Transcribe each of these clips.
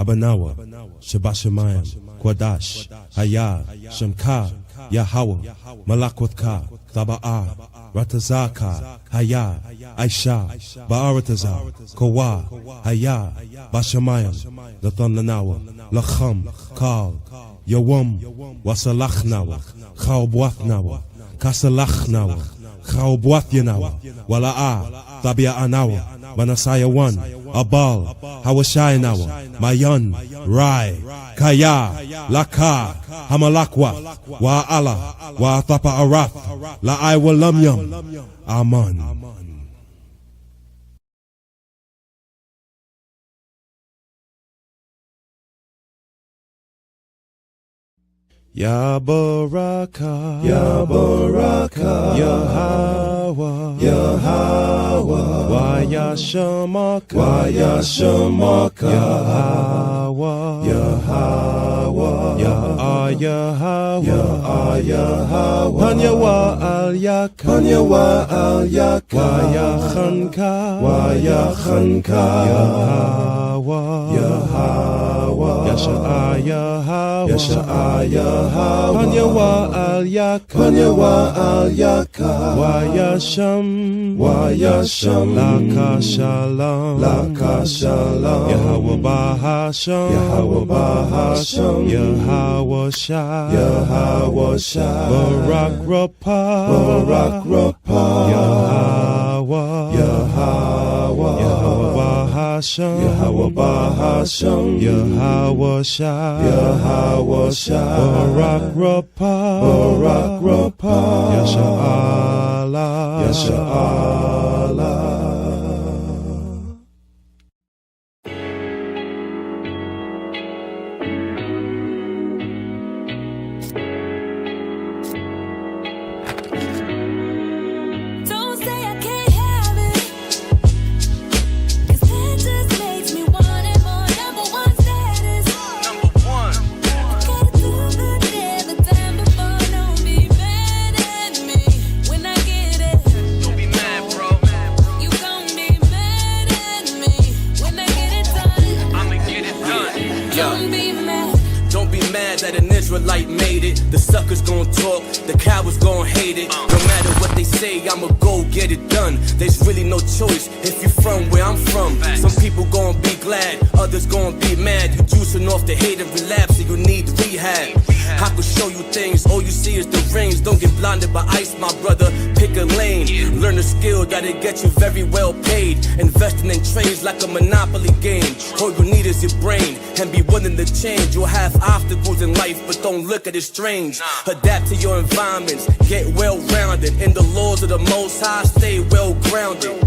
Abanawa, Shabashamayim, Kwadash, Hayah, Shamka, Yahweh, Malakwatka, Taba'a, Ratazaka, Hayah, Aisha, Ba'aratazar, Kawa, Hayah, Bashamayim, Lathananawa, Lacham, Kal, Yawam, Wasalachnawa, Chaubwathnawa, Kasalachnawa, Chaubwathyanawa, Wala'a, Tabia Anawa, Manasaya 1, Abal, Hawashayanawa, Mayan, Rai, Kaya, Laka, Hamalakwa, Wa'ala, Wa'atapa Arath, La'ai Walamyam, Aman. Ya Baraka, Ya Baraka, Yahweh, Yahweh, Waya Shamaka, Waya Shamaka, Yahweh, Yahweh, Yahweh, Yahweh, Panyawa Al Yaka, Panyawa Al Yaka, Waya Khanka, Waya Khanka, Yahweh, Yahweh, Yasha Yahweh, Yasha Yahweh, Panyawa Al Yaka, Panyawa Al Yaka, Wayasham, Wayasham, Laka Shalom, Laka Shalom, Yahweh Bahasham, Yahweh Bahasham, Yahweh Shah, Yahweh Shah, Barak Rapah, Barak Rapah, Yahweh, Yahweh, Yahweh Bahasham, Yahweh Bahasham, Yahweh Shah, Yahweh Shah, Barak Rapah, Barak Rapah, Yasha Allah, Yasha Allah. Israelite made it, the suckers gon' talk, the cowards gon' hate it. No matter what they say, I'ma go get it done. There's really no choice if you from where I'm from. Some people gon' be glad, others gon' be mad. You juicing off the hate and relapse, so you need rehab. I could show you things, all you see is the rings. Don't get blinded by ice, my brother, pick a lane. Learn a skill that'll get you very well paid. Investing in trades like a monopoly game. All you need is your brain, and be willing to change. You'll have obstacles in life, but don't look at it strange. Adapt to your environments, get well-rounded. In the laws of the Most High, stay well-grounded.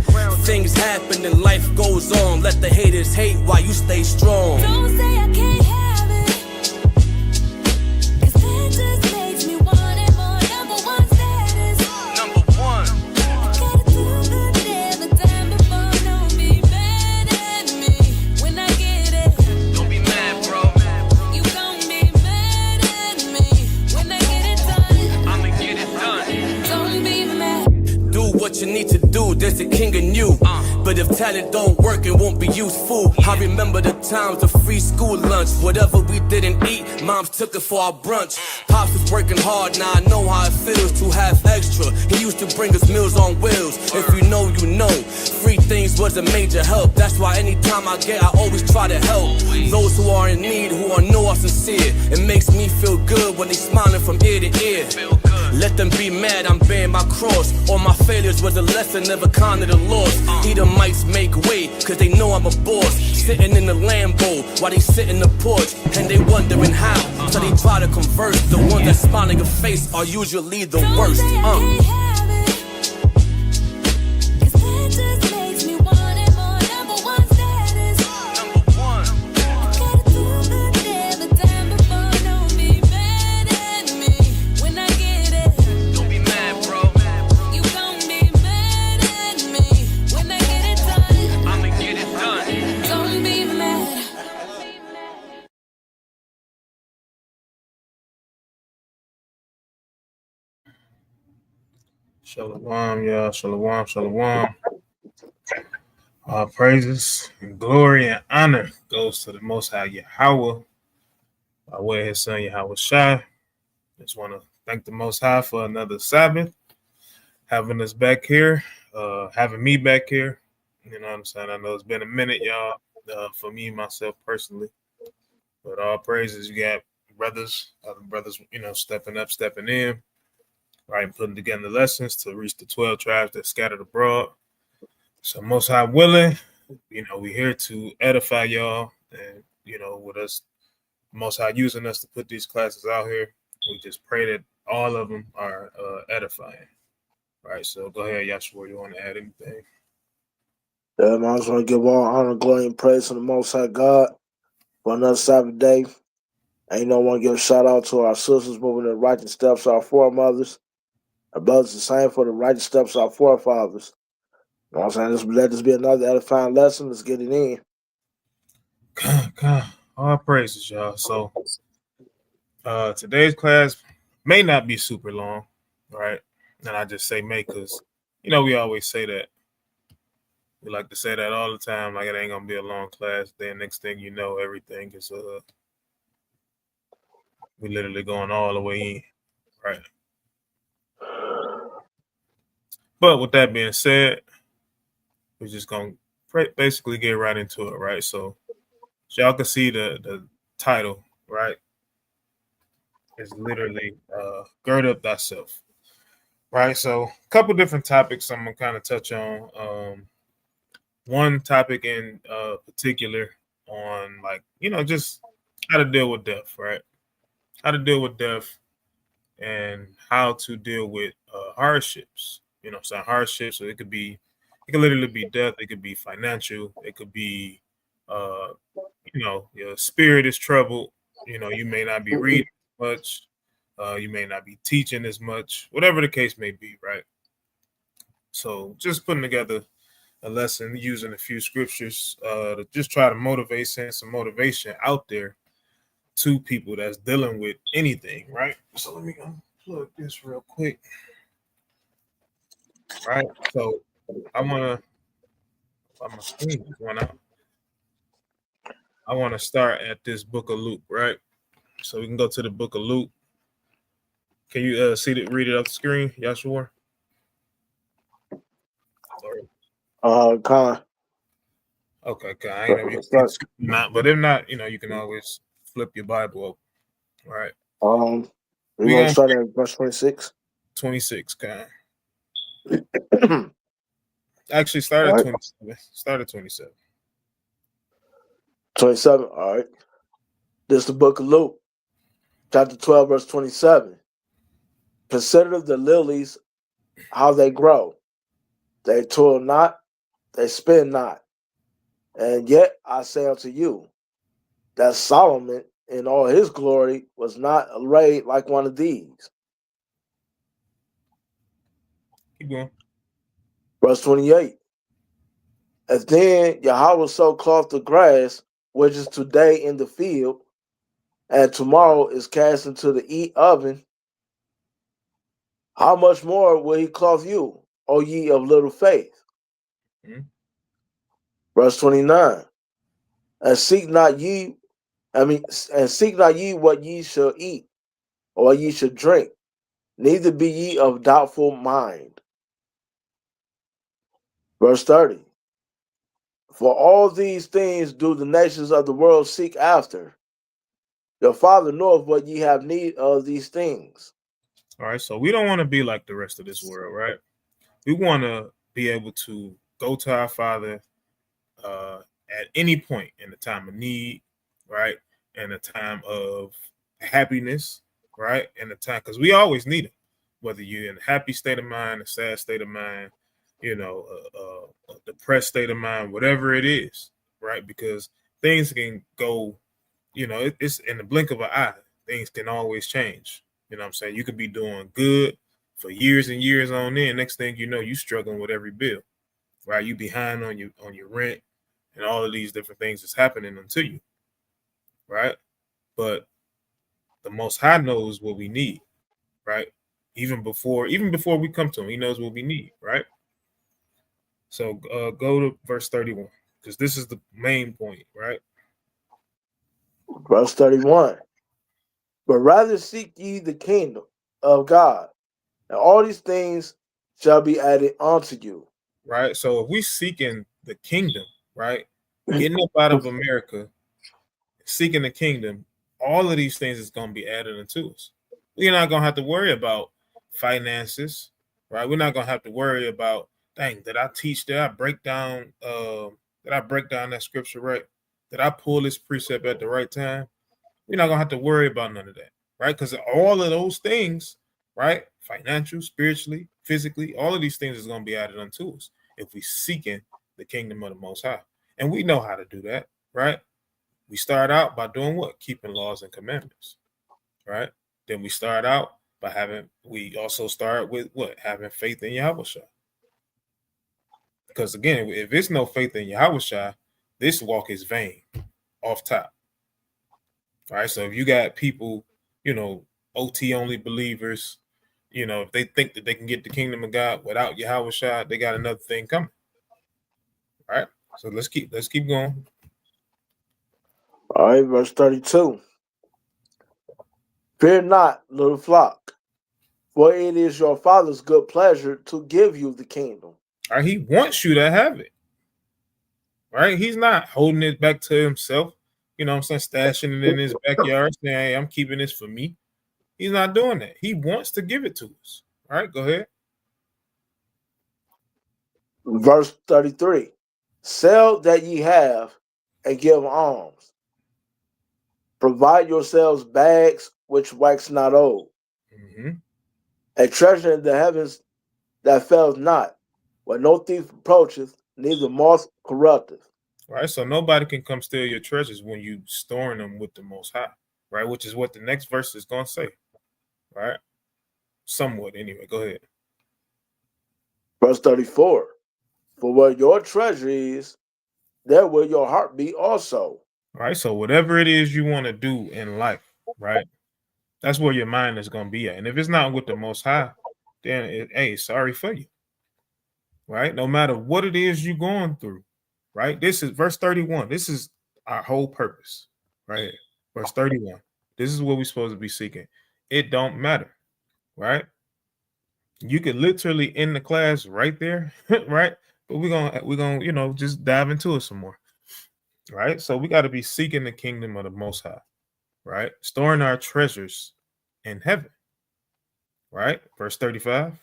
Things happen and life goes on. Let the haters hate while you stay strong. Don't say I can't have it, 'cause that just makes me want it more. Number one status, Number one. I gotta do good every time before. Don't be mad at me when I get it. Don't be mad, bro. You gon' be mad at me when I get it done. I'ma get it done. Don't be mad. Do what you need to do, there's a king in you. But if talent don't work, it won't be useful. I remember the times of free school lunch. Whatever we didn't eat, moms took it for our brunch. Pops was working hard, now I know how it feels to have extra. He used to bring us meals on wheels. If you know, you know. Free things was a major help. That's why anytime I get, I always try to help. Those who are in need, who know are sincere. It makes me feel good when they smiling from ear to ear. Let them be mad, I'm bearing my cross. All my failures was a lesson, never counted a loss. Edomites make way, cause they know I'm a boss. Sitting in the Lambo, while they sit in the porch. And they wondering how, so they try to converse. The ones that smiling a face are usually the worst. Don't say I can't have it, 'cause that just makes me want it more. Number one status, Number one. I gotta do good every time before. Don't be mad at me when I get it. Don't be mad, bro. You gon' be mad at me when I get it done. I'ma get it done. Don't be mad. Shalom, yeah, shalom, shalom. All praises and glory and honor goes to the Most High Yahweh by way of His Son Yahweh Shai. Just want to thank the Most High for another Sabbath, having us back here, having me back here. You know what I'm saying? I know it's been a minute, y'all, for me myself personally. But all praises, you got other brothers, stepping up, stepping in, right, and putting together lessons to reach the 12 tribes that scattered abroad. So Most High willing, we're here to edify y'all, and with us, Most High using us to put these classes out here. We just pray that all of them are edifying. Right. So go ahead, Yahshua. You want to add anything? Yeah, man, I just want to give all honor, glory, and praise to the Most High God for another Sabbath day. And I want to give a shout out to our sisters moving in the righteous steps of our foremothers. Our brothers the same for the righteous steps of our forefathers. You know what I'm saying? Let this be another edifying lesson. Let's get it in. All praises, y'all. So today's class may not be super long, right? And I just say may because, we always say that. We like to say that all the time, like it ain't gonna be a long class. Then next thing you know, everything is we literally going all the way in, right? But with that being said, we're just gonna basically get right into it, right? So y'all can see the title, right? It's literally Gird Up Thyself, right? So a couple different topics I'm gonna kind of touch on. One topic in particular on just how to deal with death, right? How to deal with death and how to deal with hardships. So hardships. So it could literally be death. It could be financial. It could be, your spirit is troubled. You may not be reading much. You may not be teaching as much. Whatever the case may be, right? So just putting together a lesson using a few scriptures to just try to send some motivation out there to people that's dealing with anything, right? So let me unplug this real quick. Right. So I wanna my screen just went out. I wanna start at this book of Luke, right? So we can go to the book of Luke. Can you read it off the screen, Yahshua? Con. Okay, I ain't know if you not, but if not, you can always flip your Bible up. Right. We want to start at verse 26. 26, Actually, start at 27. Start at 27. 27. All right. This is the book of Luke, chapter 12, verse 27. Consider the lilies, how they grow. They toil not, they spin not. And yet I say unto you, that Solomon in all his glory was not arrayed like one of these. Keep going. Verse 28. As then Yahweh so clothed the grass, which is today in the field, and tomorrow is cast into the oven, how much more will he clothe you, O ye of little faith? Mm-hmm. Verse 29. And seek not ye what ye shall eat, or ye shall drink, neither be ye of doubtful mind. Verse 30. For all these things do the nations of the world seek after. Your Father knoweth what ye have need of these things. All right, so we don't want to be like the rest of this world, right? We want to be able to go to our Father at any point in the time of need, right? In the time of happiness, right? In the time, because we always need it, whether you're in a happy state of mind, a sad state of mind, a depressed state of mind, whatever it is, right? Because things can go, it's in the blink of an eye. Things can always change. You know what I'm saying? You could be doing good for years and years on end. Next thing you know, you struggling with every bill, right? You behind on your rent and all of these different things that's happening unto you, right? But the Most High knows what we need, right? Even before we come to him, he knows what we need, right? So go to verse 31, because this is the main point, right? Verse 31. But rather seek ye the kingdom of God, and all these things shall be added unto you. Right. So if we seeking the kingdom, right, getting up out of America, seeking the kingdom, all of these things is going to be added unto us. We're not going to have to worry about finances, right? We're not going to have to worry about, dang, did I teach? Did I break down? Did I break down that scripture right? Did I pull this precept at the right time? We're not going to have to worry about none of that, right? Because all of those things, right, financial, spiritually, physically, all of these things is going to be added unto us if we seeking the kingdom of the Most High. And we know how to do that, right? We start out by doing what? Keeping laws and commandments, right? Then we also start with what? Having faith in Yahweh Shai. Because again, if it's no faith in Yahweh Shai, this walk is vain off top. All right. So if you got people, OT only believers, if they think that they can get the kingdom of God without Yahweh Shai, they got another thing coming. All right. So let's keep going. All right, verse 32. Fear not, little flock, for it is your Father's good pleasure to give you the kingdom. All right. He wants you to have it. Right? He's not holding it back to himself. You know what I'm saying? Stashing it in his backyard, saying, hey, I'm keeping this for me. He's not doing that. He wants to give it to us. All right, go ahead. Verse 33. Sell that ye have and give alms. Provide yourselves bags which wax not old, a treasure in the heavens that fails not, where no thief approacheth, neither moth corrupteth. Right, so nobody can come steal your treasures when you storing them with the Most High, right? Which is what the next verse is going to say, right? Somewhat, anyway. Go ahead. Verse 34. For where your treasure is, there will your heart be also. Right, so whatever it is you want to do in life, right? That's where your mind is going to be at. And if it's not with the Most High, then, hey, sorry for you, right? No matter what it is you're going through, right? This is verse 31. This is our whole purpose, right here. Verse 31. This is what we're supposed to be seeking. It don't matter, right? You could literally end the class right there, right? But we're gonna just dive into it some more, right? So we got to be seeking the kingdom of the Most High, right? Storing our treasures in heaven, right? Verse 35.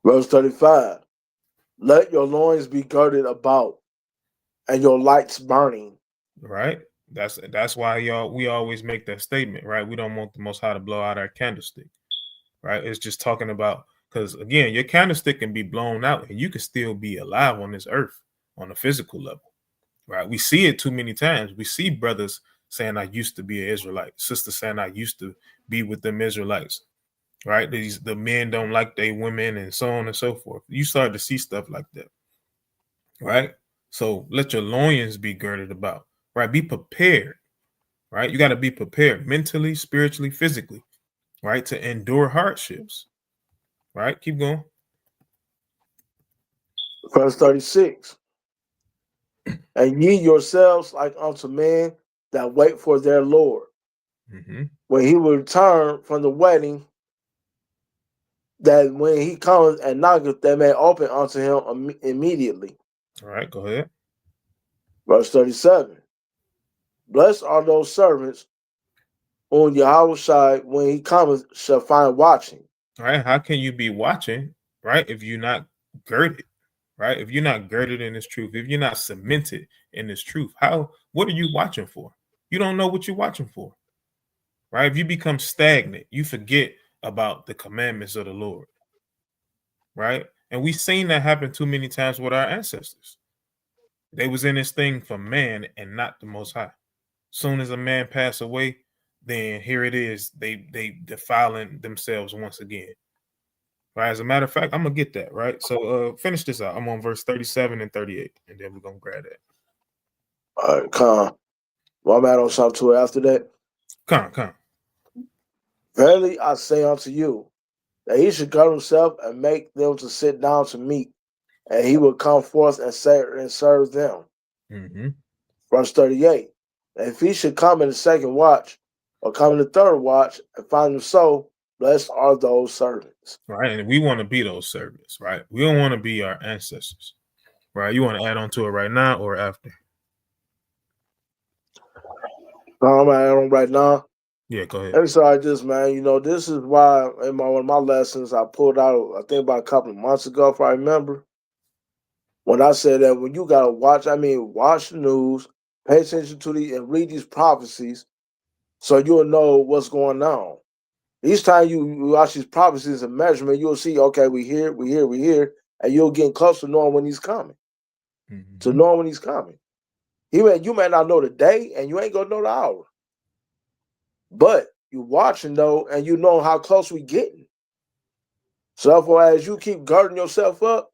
Verse 35. Let your loins be girded about, and your lights burning. Right. That's why we always make that statement, right? We don't want the Most High to blow out our candlestick, right? It's just talking about, because again, your candlestick can be blown out and you can still be alive on this earth on a physical level, right? We see it too many times. We see brothers saying, I used to be an Israelite, sisters saying, I used to be with them Israelites, right? The men don't like their women and so on and so forth. You start to see stuff like that, right? So let your loins be girded about, right? Be prepared, right? You got to be prepared mentally, spiritually, physically, right? To endure hardships, right? Keep going. Verse 36. And ye yourselves like unto men that wait for their Lord, when he will return from the wedding, that when he comes and knocketh, they may open unto him immediately. All right, go ahead. Verse 37. Blessed are those servants whom Yahweh Shai, when he cometh, shall find watching. All right, how can you be watching, right, if you're not girded, right? If you're not girded in this truth, if you're not cemented in this truth, what are you watching for? You don't know what you're watching for, right? If you become stagnant, you forget about the commandments of the Lord, right? And we've seen that happen too many times with our ancestors. They was in this thing for man and not the Most High. Soon as a man pass away, then here it is. They defiling themselves once again. Right. As a matter of fact, I'm gonna get that right. So finish this out. I'm on verse 37 and 38, and then we're gonna grab that. All right, come. Well, I'm on something to it after that. Come. Verily I say unto you, that he should gird himself and make them to sit down to meat, and he would come forth and serve them. Mm-hmm. Verse 38. And if he should come in the second watch or come in the third watch and find them so, blessed are those servants. Right. And we want to be those servants, right? We don't want to be our ancestors. Right. You want to add on to it right now or after? I'm at on right now. Yeah, go ahead. And so I just, man, this is why in one of my lessons I pulled out, I think about a couple of months ago, if I remember, when I said that when you got to watch the news, pay attention to and read these prophecies so you'll know what's going on. Each time you watch these prophecies and measurement, you'll see, okay, we here, and you'll get close to knowing when he's coming. Mm-hmm. To knowing when he's coming. You may not know the day and you ain't going to know the hour. But you watching though, and you know how close we getting. So therefore, as you keep girding yourself up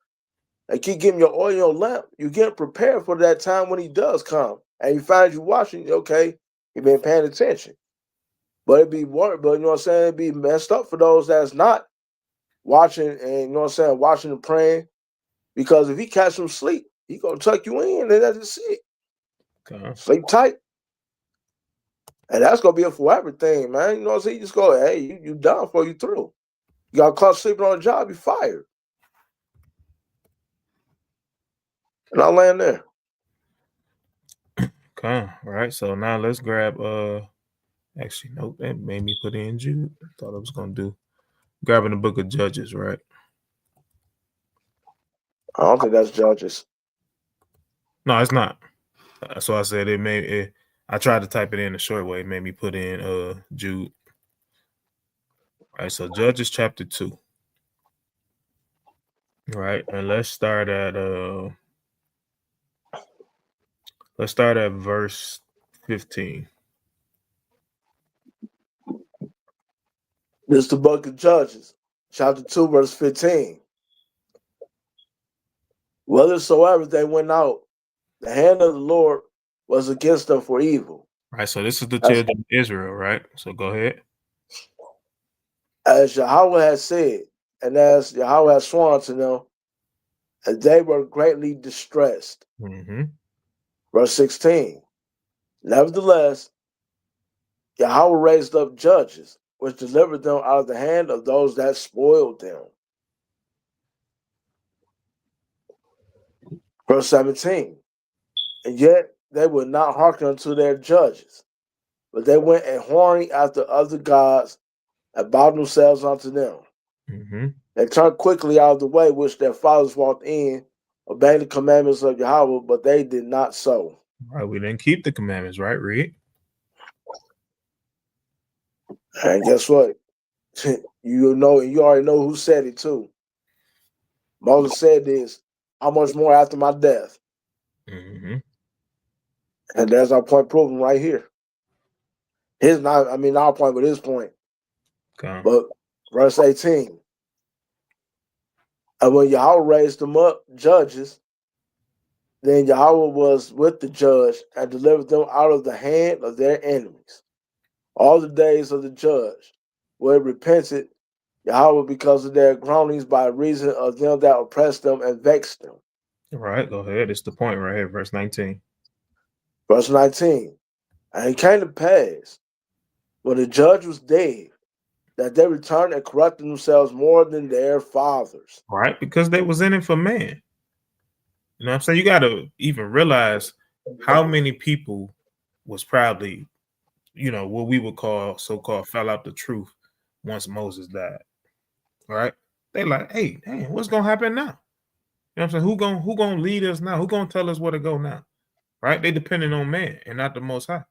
and keep getting your oil in your lamp, you get prepared for that time when he does come. And you find you watching, okay, you been paying attention. But it'd be worried, but you know what I'm saying? It'd be messed up for those that's not watching and you know what I'm saying, watching and praying. Because if he catch some sleep, he gonna tuck you in and that's just it. Okay. Sleep tight. And that's gonna be a forever thing, man. You know what I'm saying? You just go, hey, you done for you through. You got caught sleeping on the job, you fired. And I'll land there. Okay. All right. So now let's grab actually nope, that made me put in Jude. I thought I was gonna do grabbing the book of Judges, right? I don't think that's Judges. No, it's not. So I said I tried to type it in a short way. It made me put in Jude. All right, so Judges chapter 2. Right, and let's start at verse 15. This is the book of Judges, chapter 2, verse 15. Whithersoever they went out, the hand of the Lord was against them for evil. All right, so this is the That's- children of Israel, right? So go ahead. As Yahweh had said, and as Yahweh had sworn to them, and they were greatly distressed. Mm-hmm. Verse 16. Nevertheless, Yahweh raised up judges, which delivered them out of the hand of those that spoiled them. Verse 17. And yet they would not hearken unto their judges, but they went and whoring after other gods and bowed themselves unto them. Mm-hmm. They turned quickly out of the way which their fathers walked in, obeying the commandments of Yahweh, but they did not so. All right, we didn't keep the commandments, right? Read. And guess what? You already know who said it too. Moses said this, how much more after my death? Mm-hmm. And there's our point proven right here. Our point, but his point. Okay. But verse 18. And when Yahweh raised them up, judges, then Yahweh was with the judge and delivered them out of the hand of their enemies. All the days of the judge were repented Yahweh because of their groanings by reason of them that oppressed them and vexed them. All right, go ahead. It's the point right here, verse 19. Verse 19. And it came to pass, when the judge was dead, that they returned and corrupted themselves more than their fathers. Right, because they was in it for man. You know what I'm saying? You got to even realize how many people was probably, what we would call so-called fell out the truth once Moses died. Right? They like, hey, dang, what's gonna happen now? You know what I'm saying? Who gonna lead us now? Who gonna tell us where to go now? Right? They depending on man and not the Most High.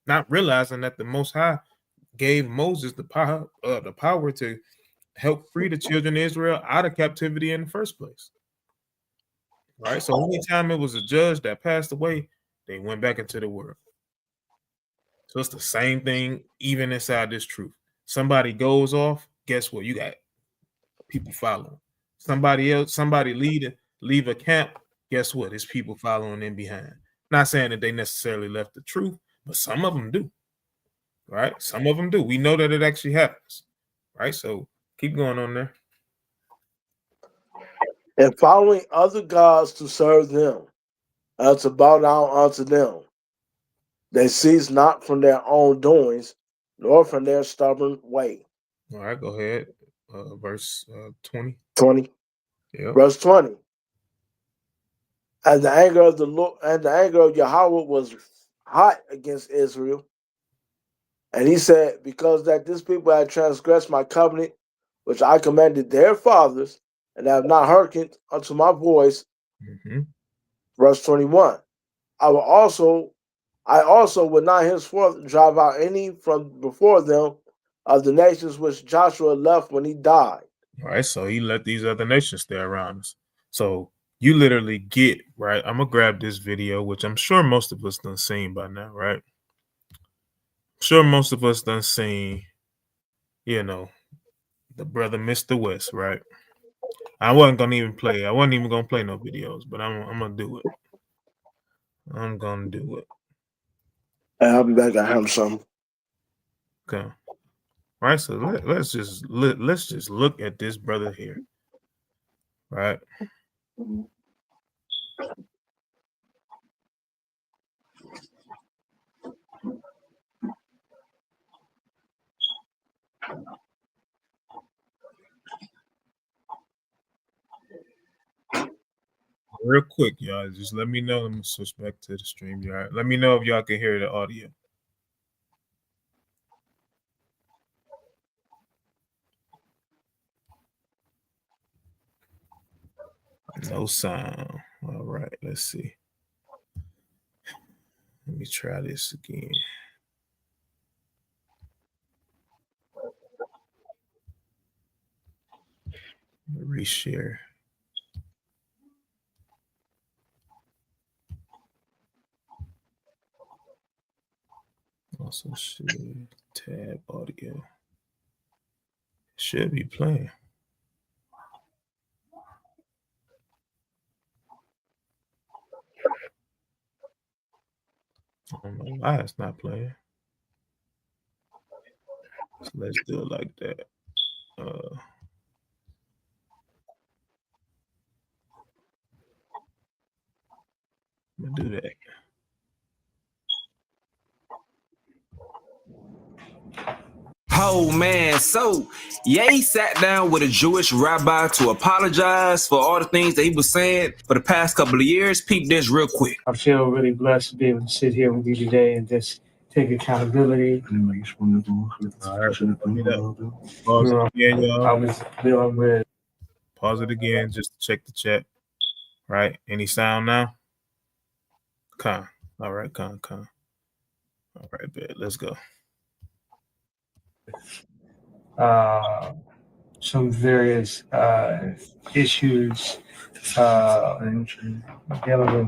Not realizing that the Most High gave Moses the power to help free the children of Israel out of captivity in the first place. Right? So anytime it was a judge that passed away, they went back into the world. So it's the same thing even inside this truth. Somebody goes off, guess what? You got people following. Somebody leave a camp, guess what? It's people following them behind. Not saying that they necessarily left the truth, but some of them do. Right? Some of them do. We know that it actually happens. Right? So keep going on there. and following other gods to serve them, and to bow down unto them. They cease not from their own doings, nor from their stubborn way. All right, go ahead. Verse 20. 20. Yep. Verse 20. And the anger of the Lord and the anger of Yahweh was hot against Israel. And he said, because that this people had transgressed my covenant, which I commanded their fathers, and have not hearkened unto my voice. Mm-hmm. Verse 21. I also would not henceforth drive out any from before them of the nations which Joshua left when he died. All right, so he let these other nations stay around us. So you literally get, right? I'm gonna grab this video, which I'm sure most of us done seen by now, right? I'm sure most of us done seen, the brother Mr. West, right? I wasn't even gonna play no videos, but I'm gonna do it. I'm gonna do it. And I'll be back. I have some. Okay. All right, so let's just look at this brother here, right? Real quick, y'all. Just let me know. Let me switch back to the stream. All right. Let me know if y'all can hear the audio. No sound. All right. Let's see. Let me try this again. Reshare. Also should tab audio. Should be playing. I don't know why it's not playing. So let's do it like that. I'm gonna do that. Oh man, so Ye sat down with a Jewish rabbi to apologize for all the things that he was saying for the past couple of years. Peep this real quick. I feel really blessed to be able to sit here with you today and just take accountability. All right, pause it again, y'all. I was dealing with. Pause it again just to check the chat. Right? Any sound now? Con. All right, con. All right, bet. Let's go. Some various issues dealing with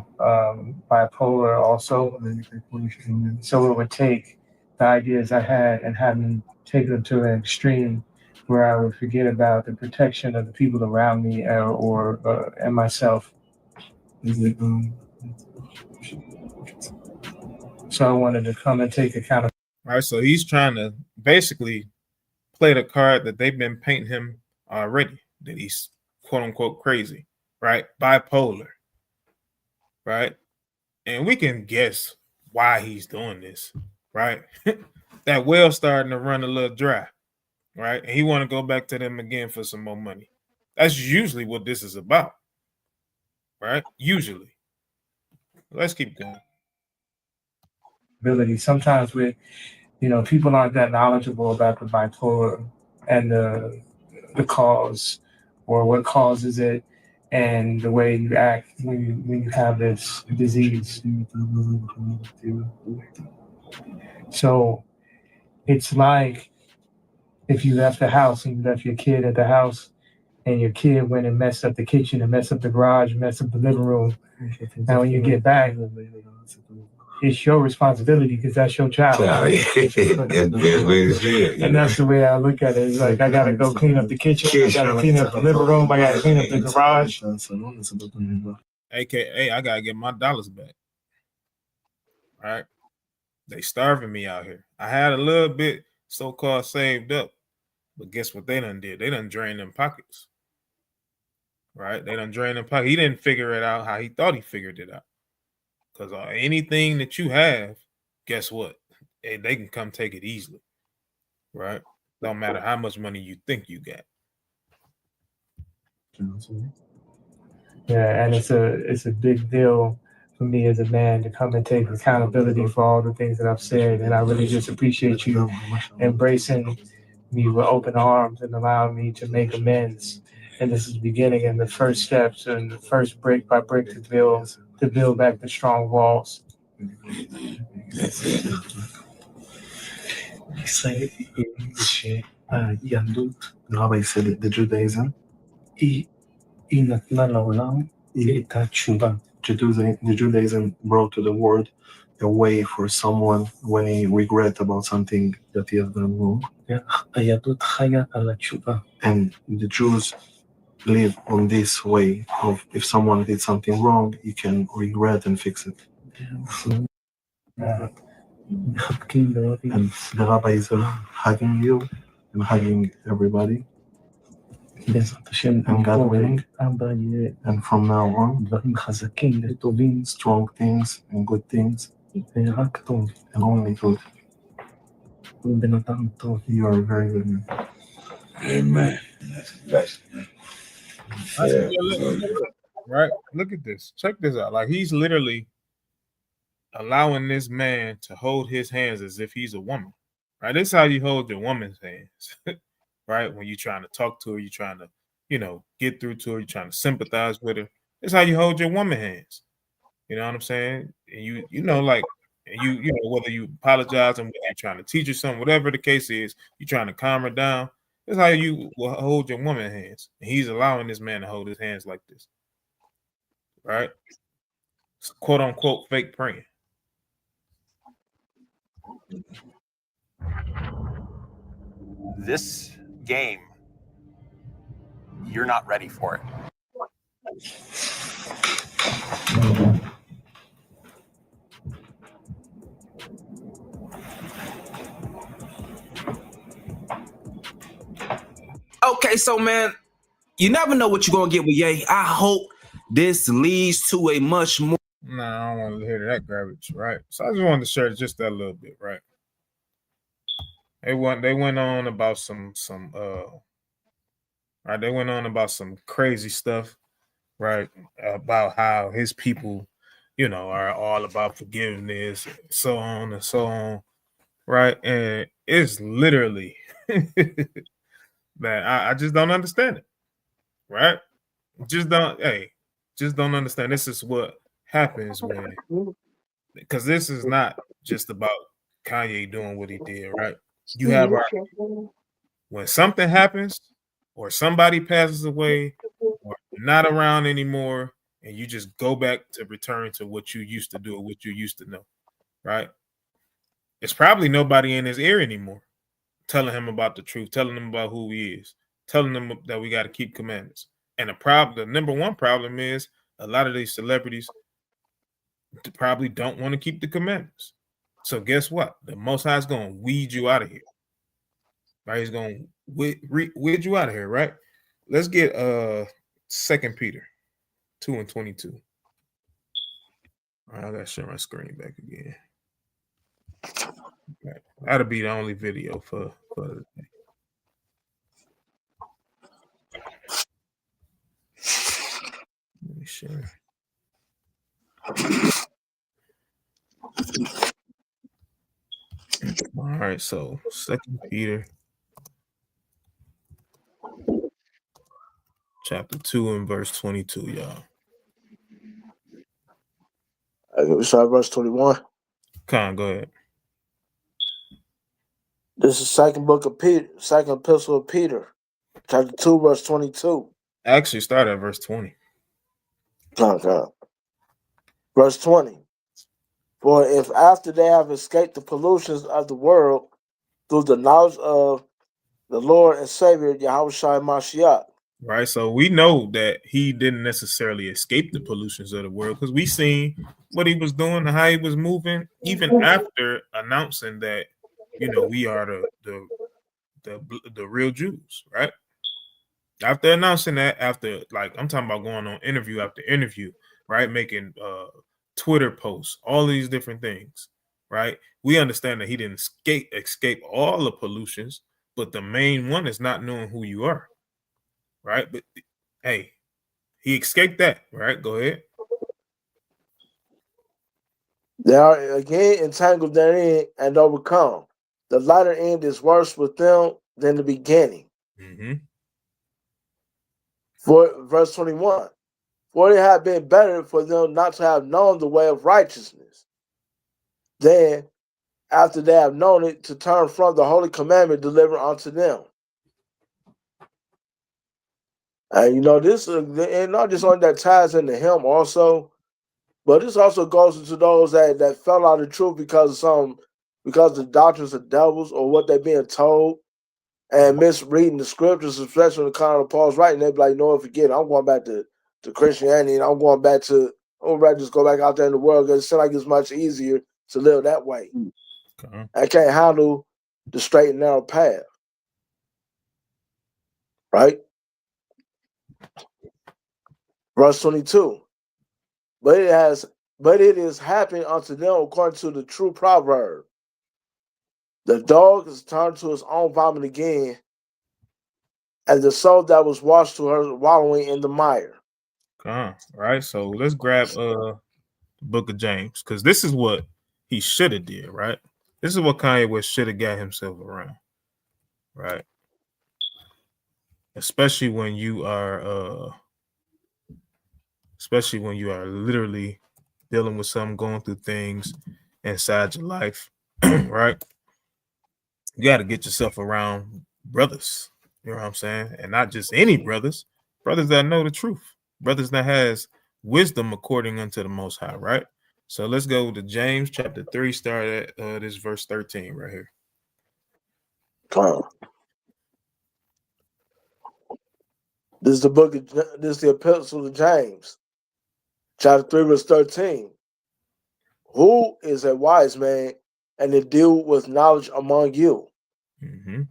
bipolar also. So it would take the ideas I had and have me take them to an extreme where I would forget about the protection of the people around me and myself. So I wanted to come and take accountability. All right, so he's trying to basically play the card that they've been painting him already, that he's quote unquote crazy, right? Bipolar, right? And we can guess why he's doing this, right? That well starting to run a little dry, right? And he want to go back to them again for some more money. That's usually what this is about, right? Usually. Let's keep going. Sometimes people aren't that knowledgeable about the bipolar and the cause or what causes it and the way you act when you have this disease. So it's like if you left the house and you left your kid at the house and your kid went and messed up the kitchen and messed up the garage, messed up the living room. And when you get back, it's your responsibility because that's your child. And that's the way I look at it. It's like I gotta go clean up the kitchen, I gotta clean up the living room, I gotta clean up the garage. AKA, I gotta get my dollars back. Right? They starving me out here. I had a little bit so-called saved up, but guess what they done did? They done drained them pockets. right? They done drained him pocket. He didn't figure it out how he thought he figured it out. Because anything that you have, guess what? They can come take it easily, right? Don't matter how much money you think you got. Yeah, and it's a big deal for me as a man to come and take accountability for all the things that I've said, and I really just appreciate you embracing me with open arms and allowing me to make amends. And this is the beginning and the first steps and the first brick by brick to build back the strong walls. Rabbi said the Judaism, the Judaism brought to the world a way for someone when he regret about something that he has done wrong. And the Jews live on this way of if someone did something wrong, you can regret and fix it. And the rabbi is hugging you and hugging everybody. And God willing, and from now on, strong things and good things, and only good. You are very good man. Amen. Right? Look at this. Check this out. Like he's literally allowing this man to hold his hands as if he's a woman. Right? This is how you hold your woman's hands. Right? When you're trying to talk to her, you're trying to, get through to her, you're trying to sympathize with her. This is how you hold your woman hands. You know what I'm saying? And you whether you apologize and you're trying to teach her something, whatever the case is, you're trying to calm her down. This is how you will hold your woman hands. And he's allowing this man to hold his hands like this. Right? It's quote unquote fake praying. This game, you're not ready for it. Okay, so man, you never know what you're gonna get with Ye. I hope this leads to a much more. Nah, I don't want to hear that garbage, right? So I just wanted to share just that little bit, right? They went on about some right, they went on about some crazy stuff, right? About how his people, are all about forgiveness, and so on and so on, right? And it's literally that I just don't understand it, right? Just don't understand. This is what happens because this is not just about Kanye doing what he did, right? You have when something happens or somebody passes away or you're not around anymore and you just go back to return to what you used to do or what you used to know, right? It's probably nobody in his ear anymore telling him about the truth, telling him about who he is, telling him that we got to keep commandments. And the number one problem is a lot of these celebrities probably don't want to keep the commandments. So guess what? The Most High is going to weed you out of here. Right? He's going to weed you out of here, right? Let's get 2 Peter 2:22. All right, I got to share my screen back again. Okay. That'll be the only video for the day. Let me share. All right, so 2 Peter chapter 2 and verse 22, y'all. We start verse 21. Con, go ahead. This is second epistle of Peter, chapter 2, verse 22. Actually, start at verse 20. Verse 20. For if after they have escaped the pollutions of the world through the knowledge of the Lord and Savior, Yahushua Mashiach. Right, so we know that he didn't necessarily escape the pollutions of the world because we seen what he was doing and how he was moving, even after announcing that, we are the real Jews, right? After announcing that, after like I'm talking about going on interview after interview, right? Making Twitter posts, all these different things, right? We understand that he didn't escape all the pollutions, but the main one is not knowing who you are, right? But hey, he escaped that, right? Go ahead. They are again entangled therein and overcome. The latter end is worse with them than the beginning. Mm-hmm. For verse 21. For it had been better for them not to have known the way of righteousness than, after they have known it, to turn from the holy commandment delivered unto them. And this and not just only that ties into him also, but this also goes into those that fell out of truth because the doctrines of devils or what they're being told and misreading the scriptures, especially when the kind of Paul's writing. They'd be like, no, forget it. I'm going back to Christianity and I'm going back to just go back out there in the world because it seems like it's much easier to live that way. Okay. I can't handle the straight and narrow path. Right? Verse 22. But it is happened unto them according to the true proverb. The dog is turned to his own vomit again, and the soul that was washed to her wallowing in the mire. All right. So let's grab the book of James, because this is what he should have did, right? This is what Kanye West should have got himself around, right? Especially when you are literally dealing with something, going through things inside your life, right? You got to get yourself around brothers, you know what I'm saying? And not just any brothers that know the truth, brothers that has wisdom according unto the Most High, right? So let's go to James chapter 3, start at this verse 13 right here. This is the epistle of James, chapter 3, verse 13. Who is a wise man and to deal with knowledge among you? Mm-hmm.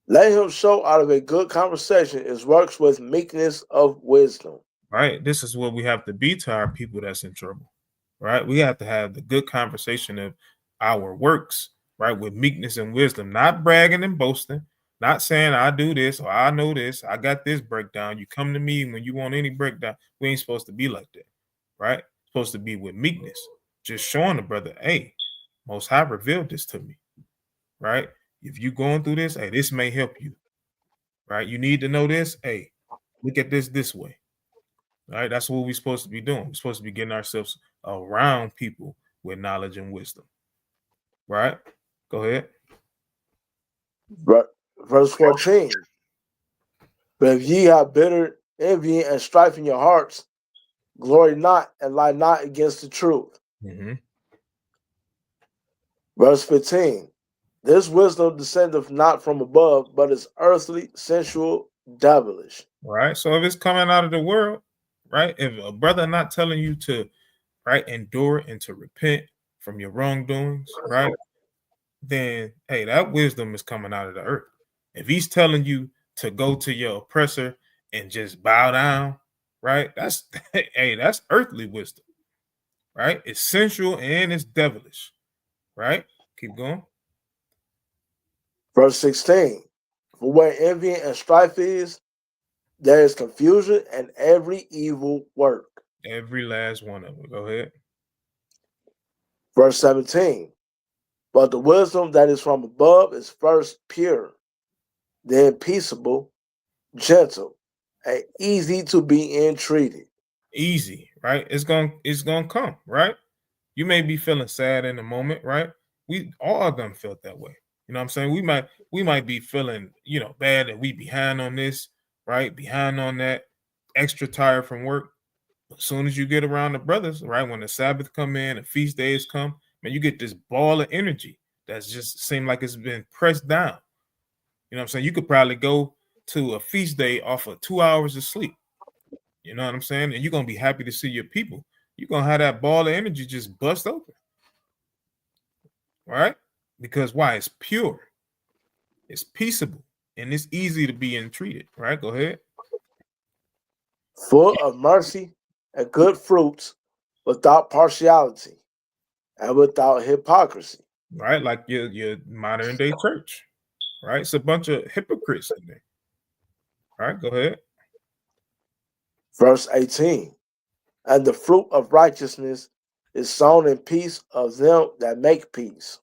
Let him show out of a good conversation his works with meekness of wisdom. Right. This is what we have to be to our people that's in trouble. Right. We have to have the good conversation of our works, right, with meekness and wisdom, not bragging and boasting, not saying I do this or I know this, I got this breakdown. You come to me when you want any breakdown. We ain't supposed to be like that. Right. Supposed to be with meekness, just showing the brother, hey, Most High revealed this to me. Right. If you going through this, hey, this may help you. Right. You need to know this. Hey, look at this way. Right, that's what we're supposed to be doing. We're supposed to be getting ourselves around people with knowledge and wisdom. Right? Go ahead. Verse 14. But if ye have bitter envy and strife in your hearts, glory not and lie not against the truth. Mm-hmm. Verse 15. This wisdom descendeth not from above, but is earthly, sensual, devilish. Right. So if it's coming out of the world, right? If a brother not telling you to, right, endure and to repent from your wrongdoings, right? Then hey, that wisdom is coming out of the earth. If he's telling you to go to your oppressor and just bow down, right? That's hey, that's earthly wisdom, right? It's sensual and it's devilish, right? Keep going. Verse 16. For where envy and strife is, there is confusion and every evil work. Every last one of them. Go ahead. Verse 17. But the wisdom that is from above is first pure, then peaceable, gentle, and easy to be entreated. Easy, right? It's gonna come, right? You may be feeling sad in the moment, right? We all of them felt that way. You know what I'm saying? We might be feeling, bad that we behind on this, right? Behind on that, extra tired from work. As soon as you get around the brothers, right? When the Sabbath come in, the feast days come, man, you get this ball of energy that's just seemed like it's been pressed down. You know what I'm saying? You could probably go to a feast day off of 2 hours of sleep. You know what I'm saying? And you're gonna be happy to see your people. You're gonna have that ball of energy just bust open. Right? Because why? It's pure, it's peaceable, and it's easy to be entreated. Right? Go ahead. full of mercy and good fruits, without partiality and without hypocrisy. Right? Like your modern day church, right? It's a bunch of hypocrites in there. Right? Go ahead. Verse 18. And the fruit of righteousness is sown in peace of them that make peace.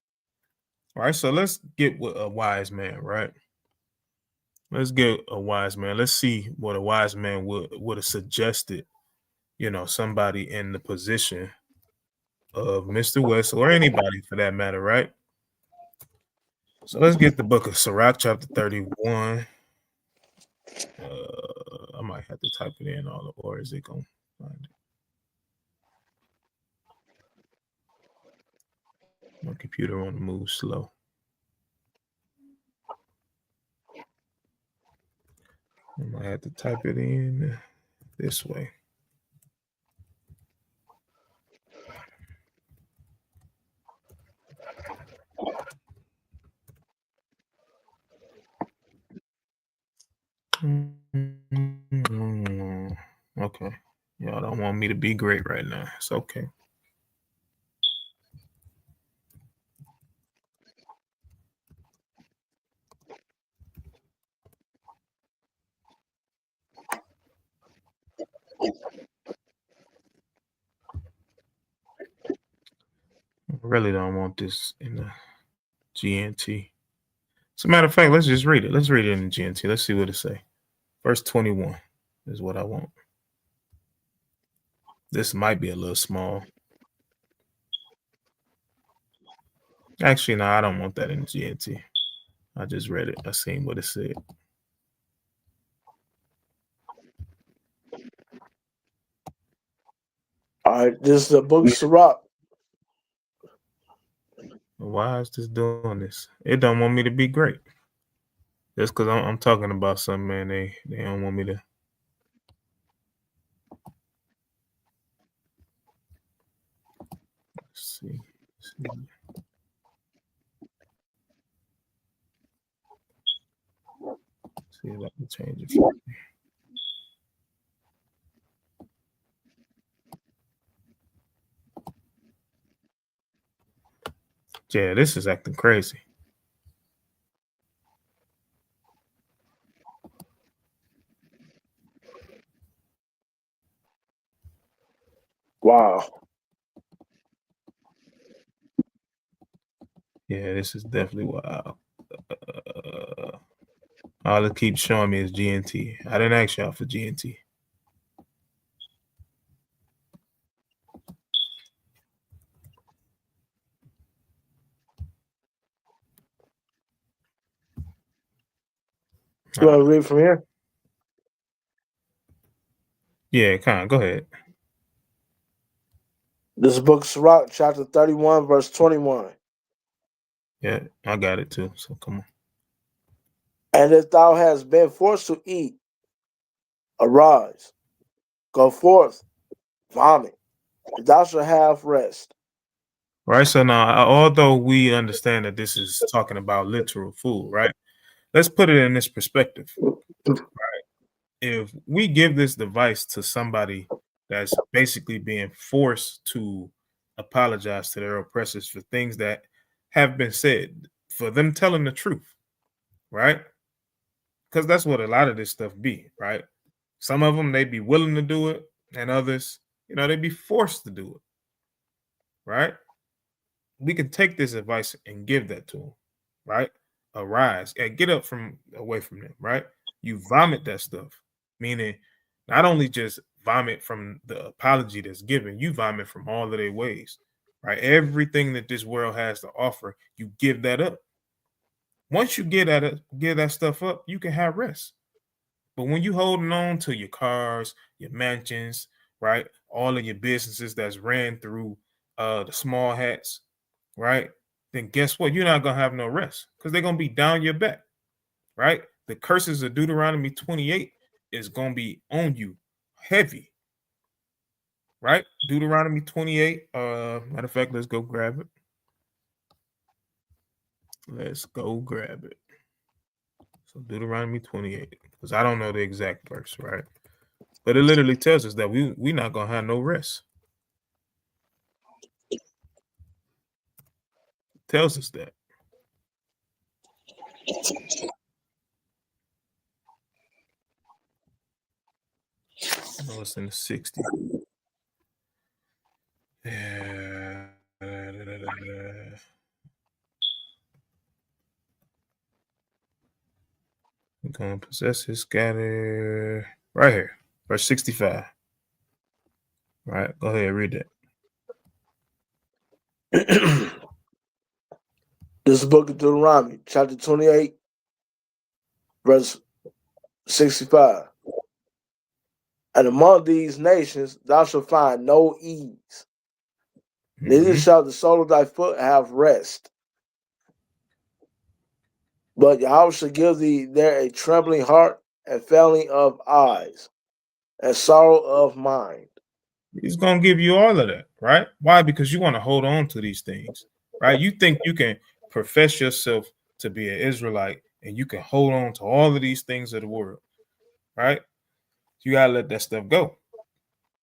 All right, so let's get with a wise man, right? Let's get a wise man. Let's see what a wise man would have suggested, somebody in the position of Mr. West or anybody for that matter, right? So let's get the book of Sirach, chapter 31. I might have to type it in all, or is it going to find it? My computer on the move slow. I might have to type it in this way. Okay. Y'all don't want me to be great right now. It's okay. I really don't want this in the GNT. As a matter of fact, let's just read it. Let's read it in the GNT. Let's see what it say. Verse 21 is what I want. This might be a little small. Actually, no, I don't want that in the GNT. I just read it. I seen what it said. All right, this is the book of Sirach. Why is this doing this? It don't want me to be great. Just because I'm talking about something, man, they don't want me to. Let's see. See if I can change it. Yeah, this is acting crazy. Wow. Yeah, this is definitely wild. All it keeps showing me is GNT. I didn't ask y'all for GNT. You want to read from here? Yeah, kind of. Go ahead. This is book of Sirach, chapter 31, verse 21. Yeah, I got it too. So come on. And if thou hast been forced to eat, arise, go forth, vomit, and thou shalt have rest. Right. So now, although we understand that this is talking about literal food, right? Let's put it in this perspective. Right. If we give this device to somebody that's basically being forced to apologize to their oppressors for things that have been said, for them telling the truth, right? Because that's what a lot of this stuff be, right? Some of them, they'd be willing to do it, and others, they'd be forced to do it, right? We can take this advice and give that to them, right? Arise and get up from away from them, right? You vomit that stuff, meaning not only just vomit from the apology that's given, you vomit from all of their ways, right? Everything that this world has to offer, you give that up. Once you give that stuff up, you can have rest. But when you holding on to your cars, your mansions, right, all of your businesses that's ran through the small hats, right, then guess what? You're not gonna have no rest because they're gonna be down your back, right? The curses of Deuteronomy 28 is gonna be on you heavy, right? Deuteronomy 28. Matter of fact, let's go grab it. Let's go grab it. So Deuteronomy 28, because I don't know the exact verse, right? But it literally tells us that we not gonna have no rest. Tells us that. No, it's in the 60. Yeah. We're gonna possess his scatter right here, verse 65. Right, go ahead, read that. This is the book of Deuteronomy, chapter 28, verse 65. And among these nations thou shalt find no ease, neither shall the sole of thy foot have rest. But Yahweh shall give thee there a trembling heart and failing of eyes and sorrow of mind. He's gonna give you all of that, right? Why? Because you want to hold on to these things, right? You think you can profess yourself to be an Israelite and you can hold on to all of these things of the world, right? You gotta let that stuff go.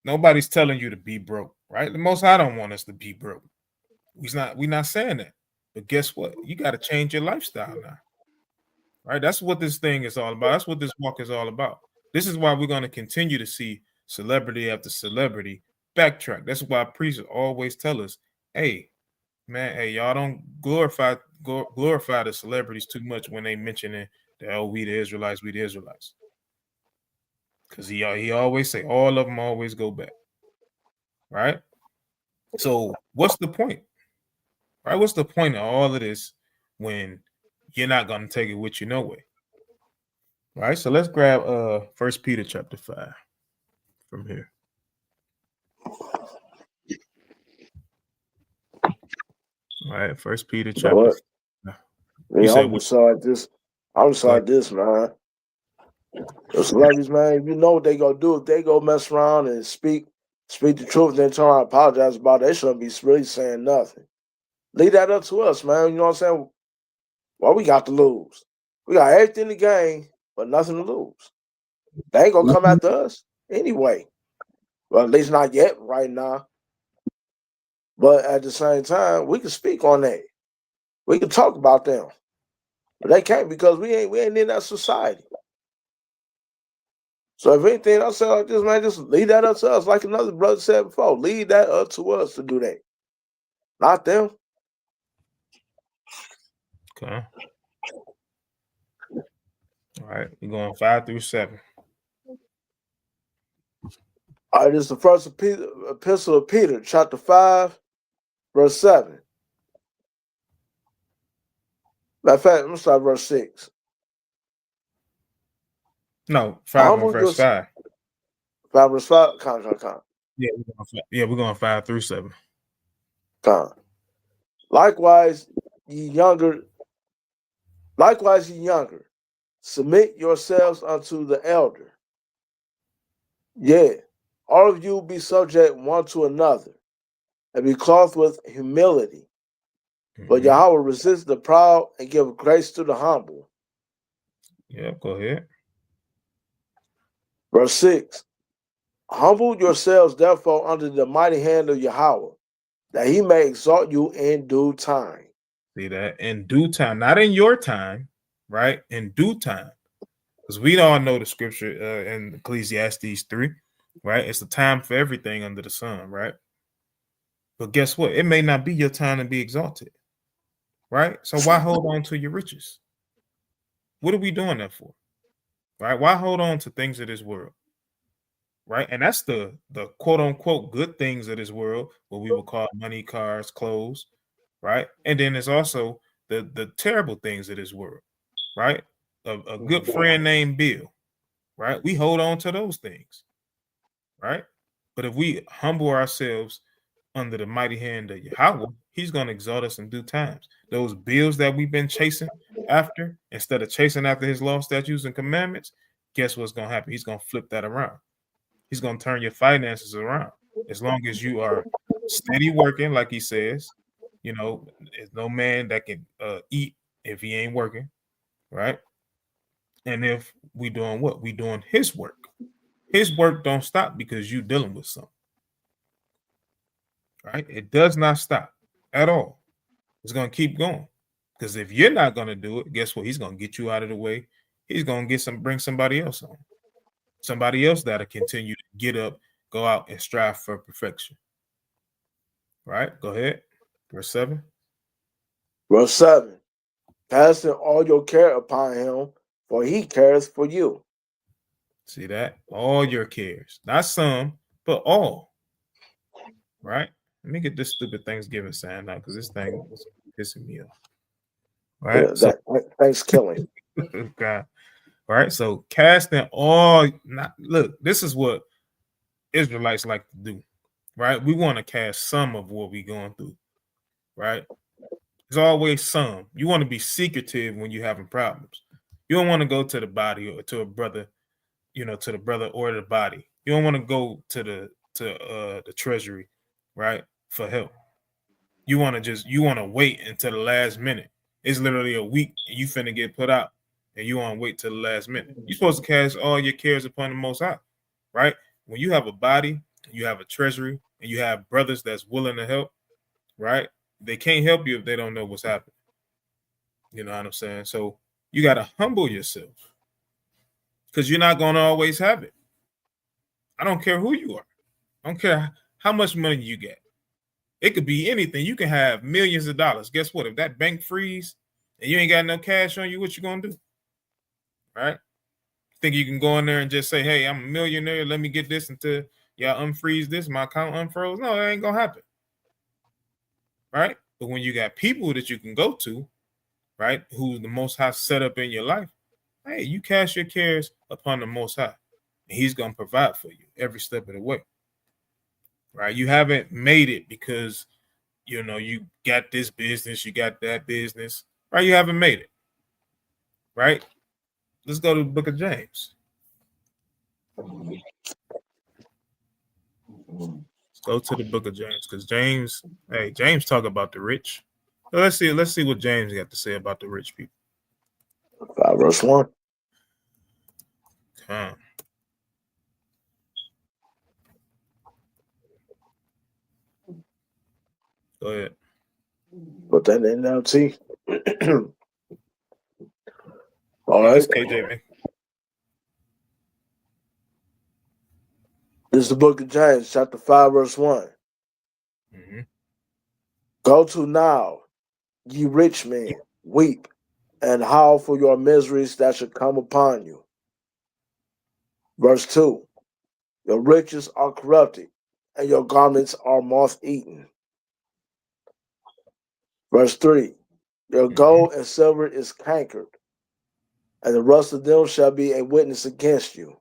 Nobody's telling you to be broke, right? The Most High don't want us to be broke. We're not saying that. But guess what? You got to change your lifestyle now, right? That's what this thing is all about. That's what this walk is all about. This is why we're going to continue to see celebrity after celebrity backtrack. That's why priests always tell us, hey, man, hey, y'all don't glorify the celebrities too much when they mentioning that, oh, we the Israelites. Because he always say all of them always go back, right? So what's the point? Right? What's the point of all of this when you're not gonna take it with you no way? Right. So let's grab First Peter chapter 5 from here. All right, First Peter chapter 5. Yeah, I'm just like this. I'm just like this, man. The celebrities, man, you know what they gonna do if they go mess around and speak the truth, then turn around and apologize about it. They shouldn't be really saying nothing. Leave that up to us, man. You know what I'm saying? What we got to lose? We got everything to gain, but nothing to lose. They ain't gonna come after us anyway. Well, at least not yet, right now. But at the same time, we can speak on that. We can talk about them. But they can't because we ain't in that society. So if anything, I'll say like this, man, just leave that up to us. Like another brother said before, leave that up to us to do that. Not them. Okay. All right, we're going 5 through 7. All right, this is the first epistle of Peter, chapter 5, verse 7. Matter of fact, I'm going to start verse 6. No, 5 and verse 5. 5 verse 5? Con. We're going 5 through 7. Con. Likewise, ye younger, submit yourselves unto the elder. Yea, all of you be subject one to another, and be clothed with humility. But Yahweh resists the proud and give grace to the humble. Yeah, go ahead. Verse 6. Humble yourselves, therefore, under the mighty hand of Yahweh, that he may exalt you in due time. See that? In due time, not in your time, right? In due time. Because we all know the scripture in Ecclesiastes 3, right? It's the time for everything under the sun, right? But guess what? It may not be your time to be exalted, right? So why hold on to your riches? What are we doing that for? Right? Why hold on to things of this world? Right? And that's the quote unquote good things of this world, what we would call money, cars, clothes, right? And then there's also the terrible things of this world, right? A good friend named Bill, right? We hold on to those things, right? But if we humble ourselves under the mighty hand of Yahweh, he's going to exalt us in due times. Those bills that we've been chasing after, instead of chasing after his law, statutes, and commandments, guess what's going to happen? He's going to flip that around. He's going to turn your finances around. As long as you are steady working, like he says, you know, there's no man that can eat if he ain't working, right? And if we doing what? We doing his work, his work don't stop because you dealing with something. Right? It does not stop at all. It's going to keep going. Because if you're not going to do it, guess what? He's going to get you out of the way. He's going to bring somebody else on. Somebody else that'll continue to get up, go out and strive for perfection. Right? Go ahead. Verse 7. Verse 7. Casting all your care upon him, for he cares for you. See that? All your cares. Not some, but all. Right? Let me get this stupid Thanksgiving sign out because this thing is pissing me off. Right? Yeah, thanks killing. God. Right? So casting all, look, this is what Israelites like to do. Right? We want to cast some of what we're going through. Right? There's always some. You want to be secretive when you're having problems. You don't want to go to the body or to a brother, to the brother or the body. You don't want to go to the treasury, right, for help. You want to wait until the last minute. It's literally a week and you finna get put out and you want to wait till the last minute. You're supposed to cast all your cares upon the Most High, right? When you have a body, you have a treasury, and you have brothers that's willing to help, right? They can't help you if they don't know what's happening. You know what I'm saying? So you got to humble yourself because you're not going to always have it. I don't care who you are. I don't care how much money you get. It could be anything. You can have millions of dollars. Guess what? If that bank freeze and you ain't got no cash on you, what you going to do? Right? Think you can go in there and just say, hey, I'm a millionaire. Let me get this until y'all unfreeze this. My account unfroze. No, that ain't going to happen. Right? But when you got people that you can go to, right, who the Most High set up in your life, hey, you cast your cares upon the Most High, and He's going to provide for you every step of the way. Right? You haven't made it because, you got this business, you got that business, right? You haven't made it. Right? Let's go to the book of James. Let's go to the book of James because James talk about the rich. So let's see what James got to say about the rich people. 5 verse 1. Go ahead. Put that in now, T. All right. That's KJV. This is the book of James, chapter 5, verse 1. Mm-hmm. Go to now, ye rich men, weep and howl for your miseries that should come upon you. Verse 2. Your riches are corrupted, and your garments are moth-eaten. Verse 3. Your gold and silver is cankered, and the rust of them shall be a witness against you.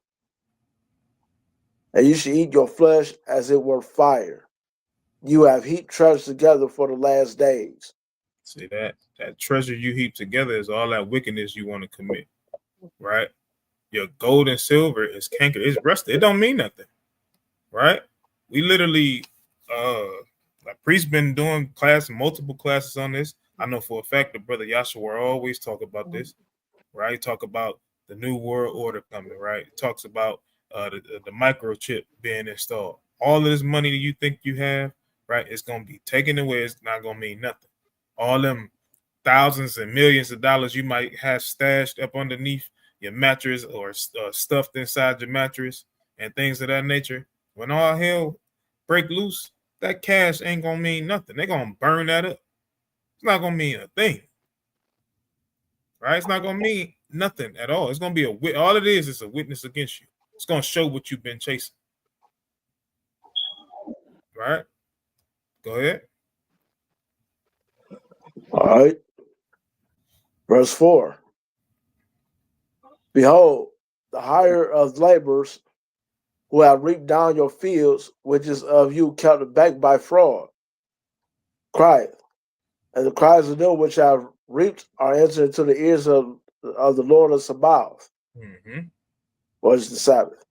And you shall eat your flesh as it were fire. You have heaped treasure together for the last days. See that treasure you heap together is all that wickedness you want to commit, right? Your gold and silver is cankered, it's rusted. It don't mean nothing, right? We literally, like priest been doing multiple classes on this. I know for a fact the brother Yahshua always talk about this, right? Talk about the new world order coming, right? It talks about the microchip being installed. All of this money that you think you have, right? It's gonna be taken away. It's not gonna mean nothing. All them thousands and millions of dollars you might have stashed up underneath your mattress or stuffed inside your mattress and things of that nature. When all hell break loose, that cash ain't gonna mean nothing. They're gonna burn that up. It's not gonna mean a thing, right? It's not gonna mean nothing at all. It's gonna be all it is a witness against you. It's gonna show what you've been chasing, right? Go ahead. All right. Verse 4. Behold, the hire of laborers who have reaped down your fields, which is of you kept back by fraud, crieth. And the cries of them which have reaped are entered into the ears of the Lord of Sabaoth. What is the Sabbath?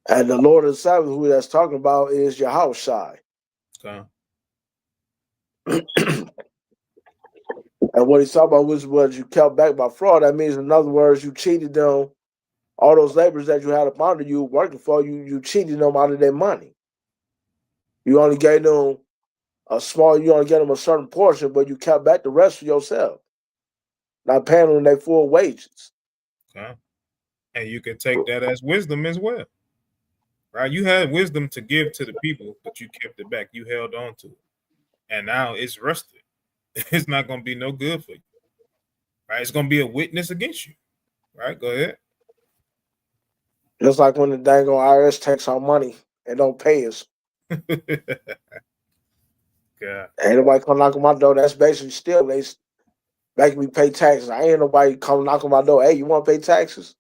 And the Lord of the Sabbath, who that's talking about, is Yahushai. Okay. And what he's talking about was what you kept back by fraud. That means, in other words, you cheated them All those laborers that you had up under you working for you, you cheated them out of their money. You only gave them you only gave them a certain portion, but you kept back the rest for yourself, not paying them their full wages. Okay. And you can take that as wisdom as well. Right? You had wisdom to give to the people, but you kept it back. You held on to it. And now it's rusted. It's not going to be no good for you. Right? It's going to be a witness against you. Right? Go ahead. Just like when the dang old IRS takes our money and don't pay us. God. Ain't nobody come knock on my door. That's basically still they making me pay taxes. I ain't nobody come knock on my door. Hey, you want to pay taxes?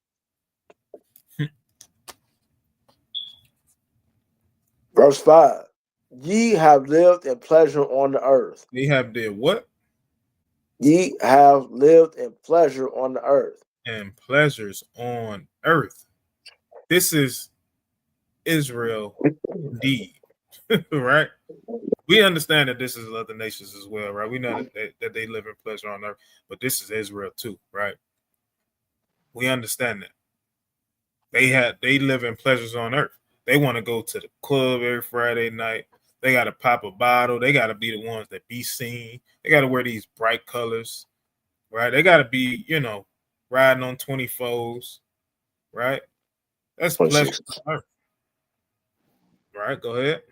Verse 5. Ye have lived in pleasure on the earth. They have did what? Ye have lived in pleasure on the earth. And pleasures on earth. This is Israel indeed. Right? We understand that this is other nations as well, right? We know that they live in pleasure on earth, but this is Israel too, right? We understand that. They live in pleasures on earth. They want to go to the club every Friday night. They got to pop a bottle. They got to be the ones that be seen. They got to wear these bright colors, right? They got to be, riding on 24s, right? That's pleasure on earth. Right, go ahead.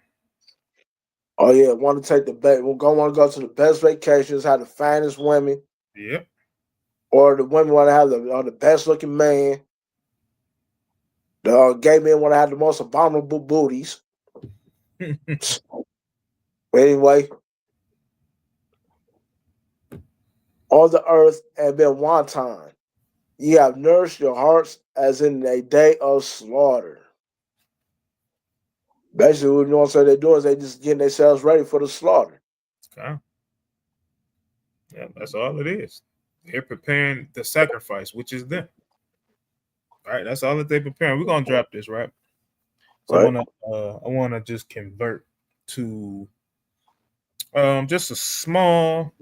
Oh yeah, want to take the best. Want to go to the best vacations, have the finest women. Yep. Or the women want to have the best looking man. The gay men want to have the most abominable booties. Anyway, on the earth and been wanton. Ye have nourished your hearts as in a day of slaughter. Basically, what they're doing is they just getting themselves ready for the slaughter. Okay. Yeah, that's all it is. They're preparing the sacrifice, which is them. All right, that's all that they're preparing. We're gonna drop this, right? So right. I wanna just convert to just a small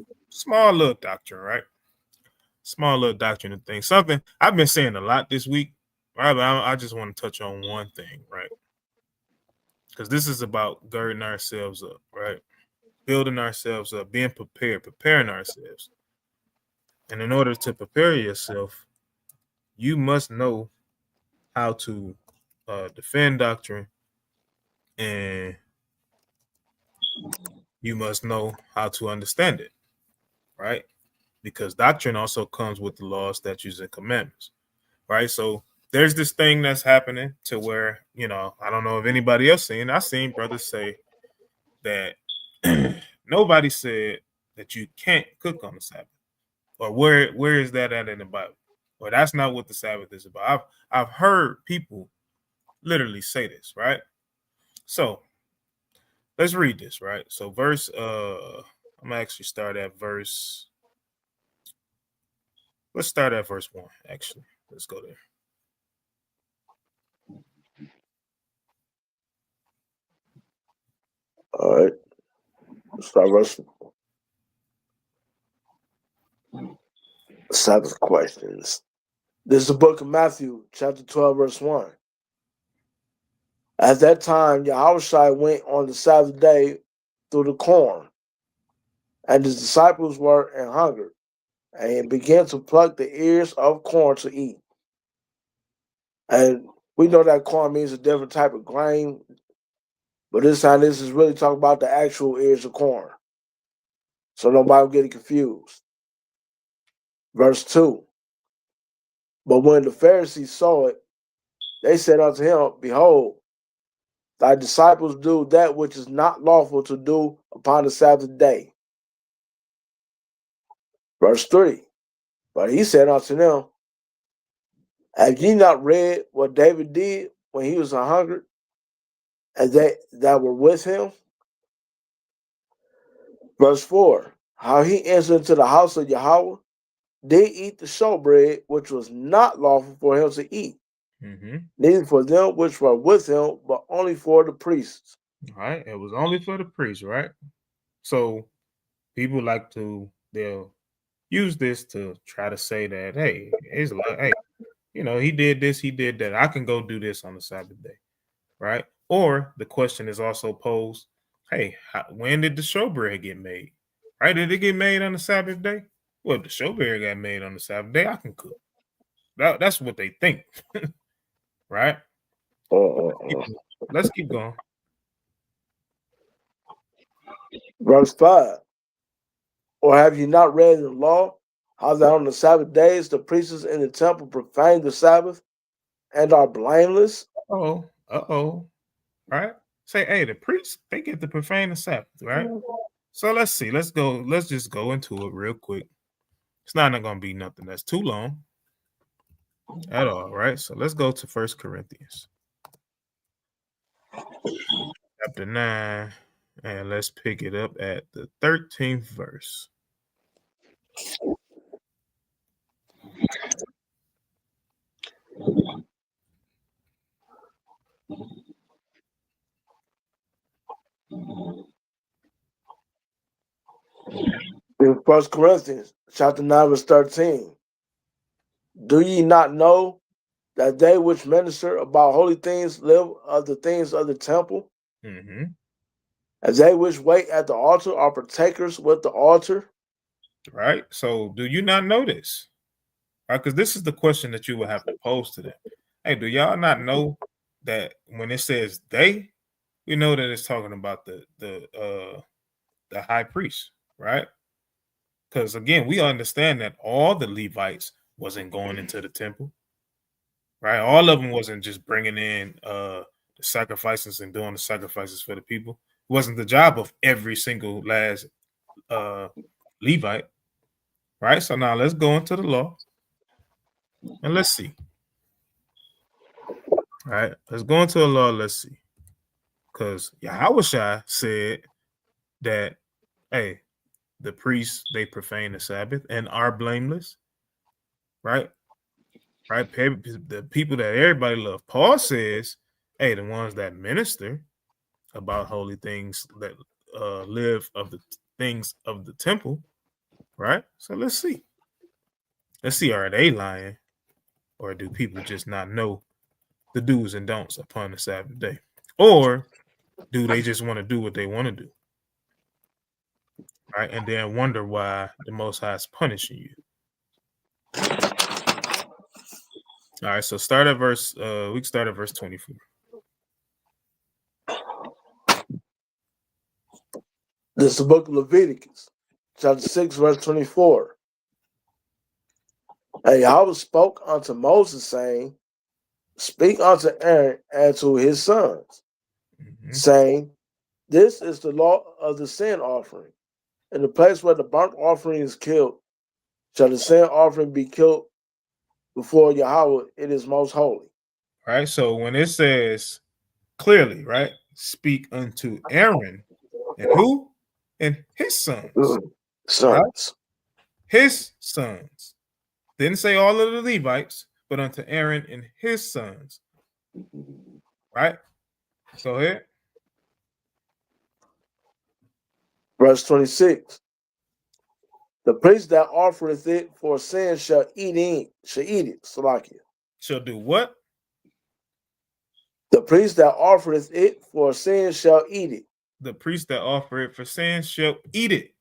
little doctrine, right? Small little doctrine of things. Something I've been saying a lot this week, right? But I just want to touch on one thing, right? Because this is about girding ourselves up, right? Building ourselves up, being prepared, preparing ourselves. And in order to prepare yourself, you must know how to defend doctrine, and you must know how to understand it, right? Because doctrine also comes with the laws, statutes, and commandments, right? So there's this thing that's happening to where, I don't know if anybody else seen. I seen brothers say that nobody said that you can't cook on the Sabbath, or where is that at in the Bible? Well, that's not what the Sabbath is about. I've heard people literally say this, right? So let's read this, right? So verse, I'm gonna actually start at verse. Let's start at verse 1. Actually, let's go there. All right. Let's start verse. Sabbath questions. This is the book of Matthew, chapter 12, verse 1. At that time, Yahushua went on the Sabbath day through the corn, and his disciples were in hunger, and he began to pluck the ears of corn to eat. And we know that corn means a different type of grain, but this time this is really talking about the actual ears of corn. So nobody will get confused. Verse 2. But when the Pharisees saw it, they said unto him, Behold, thy disciples do that which is not lawful to do upon the Sabbath day. Verse 3. But he said unto them, Have ye not read what David did when he was a hungered, and they that were with him? Verse 4. How he entered into the house of Yahweh, did eat the showbread, which was not lawful for him to eat, neither for them which were with him, but only for the priests. All right, it was only for the priests, right? So people they'll use this to try to say that, hey, it's like, hey, he did this, he did that. I can go do this on the Sabbath day, right? Or the question is also posed, hey, when did the showbread get made? Right? Did it get made on the Sabbath day? Well, if the showbread got made on the Sabbath day, I can cook. That's what they think, right? Let's keep going. Verse 5. Or have you not read in the law how that on the Sabbath days the priests in the temple profane the Sabbath and are blameless? Uh-oh. Right? Say, hey, the priests, they get to profane the Sabbath, right? So let's see. Let's just go into it real quick. It's not going to be nothing that's too long at all, right? So let's go to 1 Corinthians chapter 9, and let's pick it up at the 13th verse. In 1 Corinthians chapter 9, verse 13. Do ye not know that they which minister about holy things live of the things of the temple? Mm-hmm. And they which wait at the altar are partakers with the altar? Right? So do you not know this? Right? Because this is the question that you will have to pose to them. Hey, do y'all not know that when it says they, we know that it's talking about the high priest, right? Because again, we understand that all the Levites wasn't going into the temple, right? All of them wasn't just bringing in the sacrifices and doing the sacrifices for the people. It wasn't the job of every single last Levite, right? So now let's go into the law and let's see. All right, let's go into the law. Let's see. Because Yahushua said that, hey, the priests, they profane the Sabbath and are blameless, right? Right? The people that everybody loves. Paul says, hey, the ones that minister about holy things, that live of the things of the temple, right? So let's see. Let's see, are they lying, or do people just not know the do's and don'ts upon the Sabbath day? Or do they just want to do what they want to do? Right? And then wonder why the Most High is punishing you. All right, so start at verse, we can start at verse 24. This is the book of Leviticus, chapter 6, verse 24. And Yahweh spoke unto Moses, saying, Speak unto Aaron and to his sons, saying, This is the law of the sin offering. In the place where the burnt offering is killed, shall the sin offering be killed before Yahweh, it is most holy. Right, so when it says clearly, right, speak unto Aaron, and who? And his sons. Sons. Right? His sons. Didn't say all of the Levites, but unto Aaron and his sons. Right? Go ahead. Verse 26. The priest that offereth it for sin shall eat it. Salakia. Shall do what? The priest that offereth it for sin shall eat it. The priest that offer it for sin shall eat it.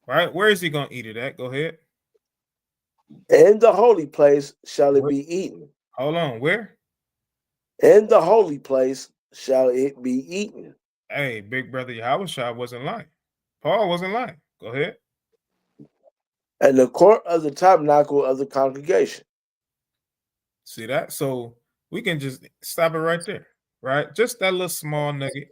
Right? Where is he going to eat it at? Go ahead. In the holy place shall it be eaten. Hold on. Where? In the holy place shall it be eaten. Hey, big brother Yahushua wasn't lying. Paul wasn't lying. Go ahead. And the court of the tabernacle of the congregation. See that? So we can just stop it right there, right? Just that little small nugget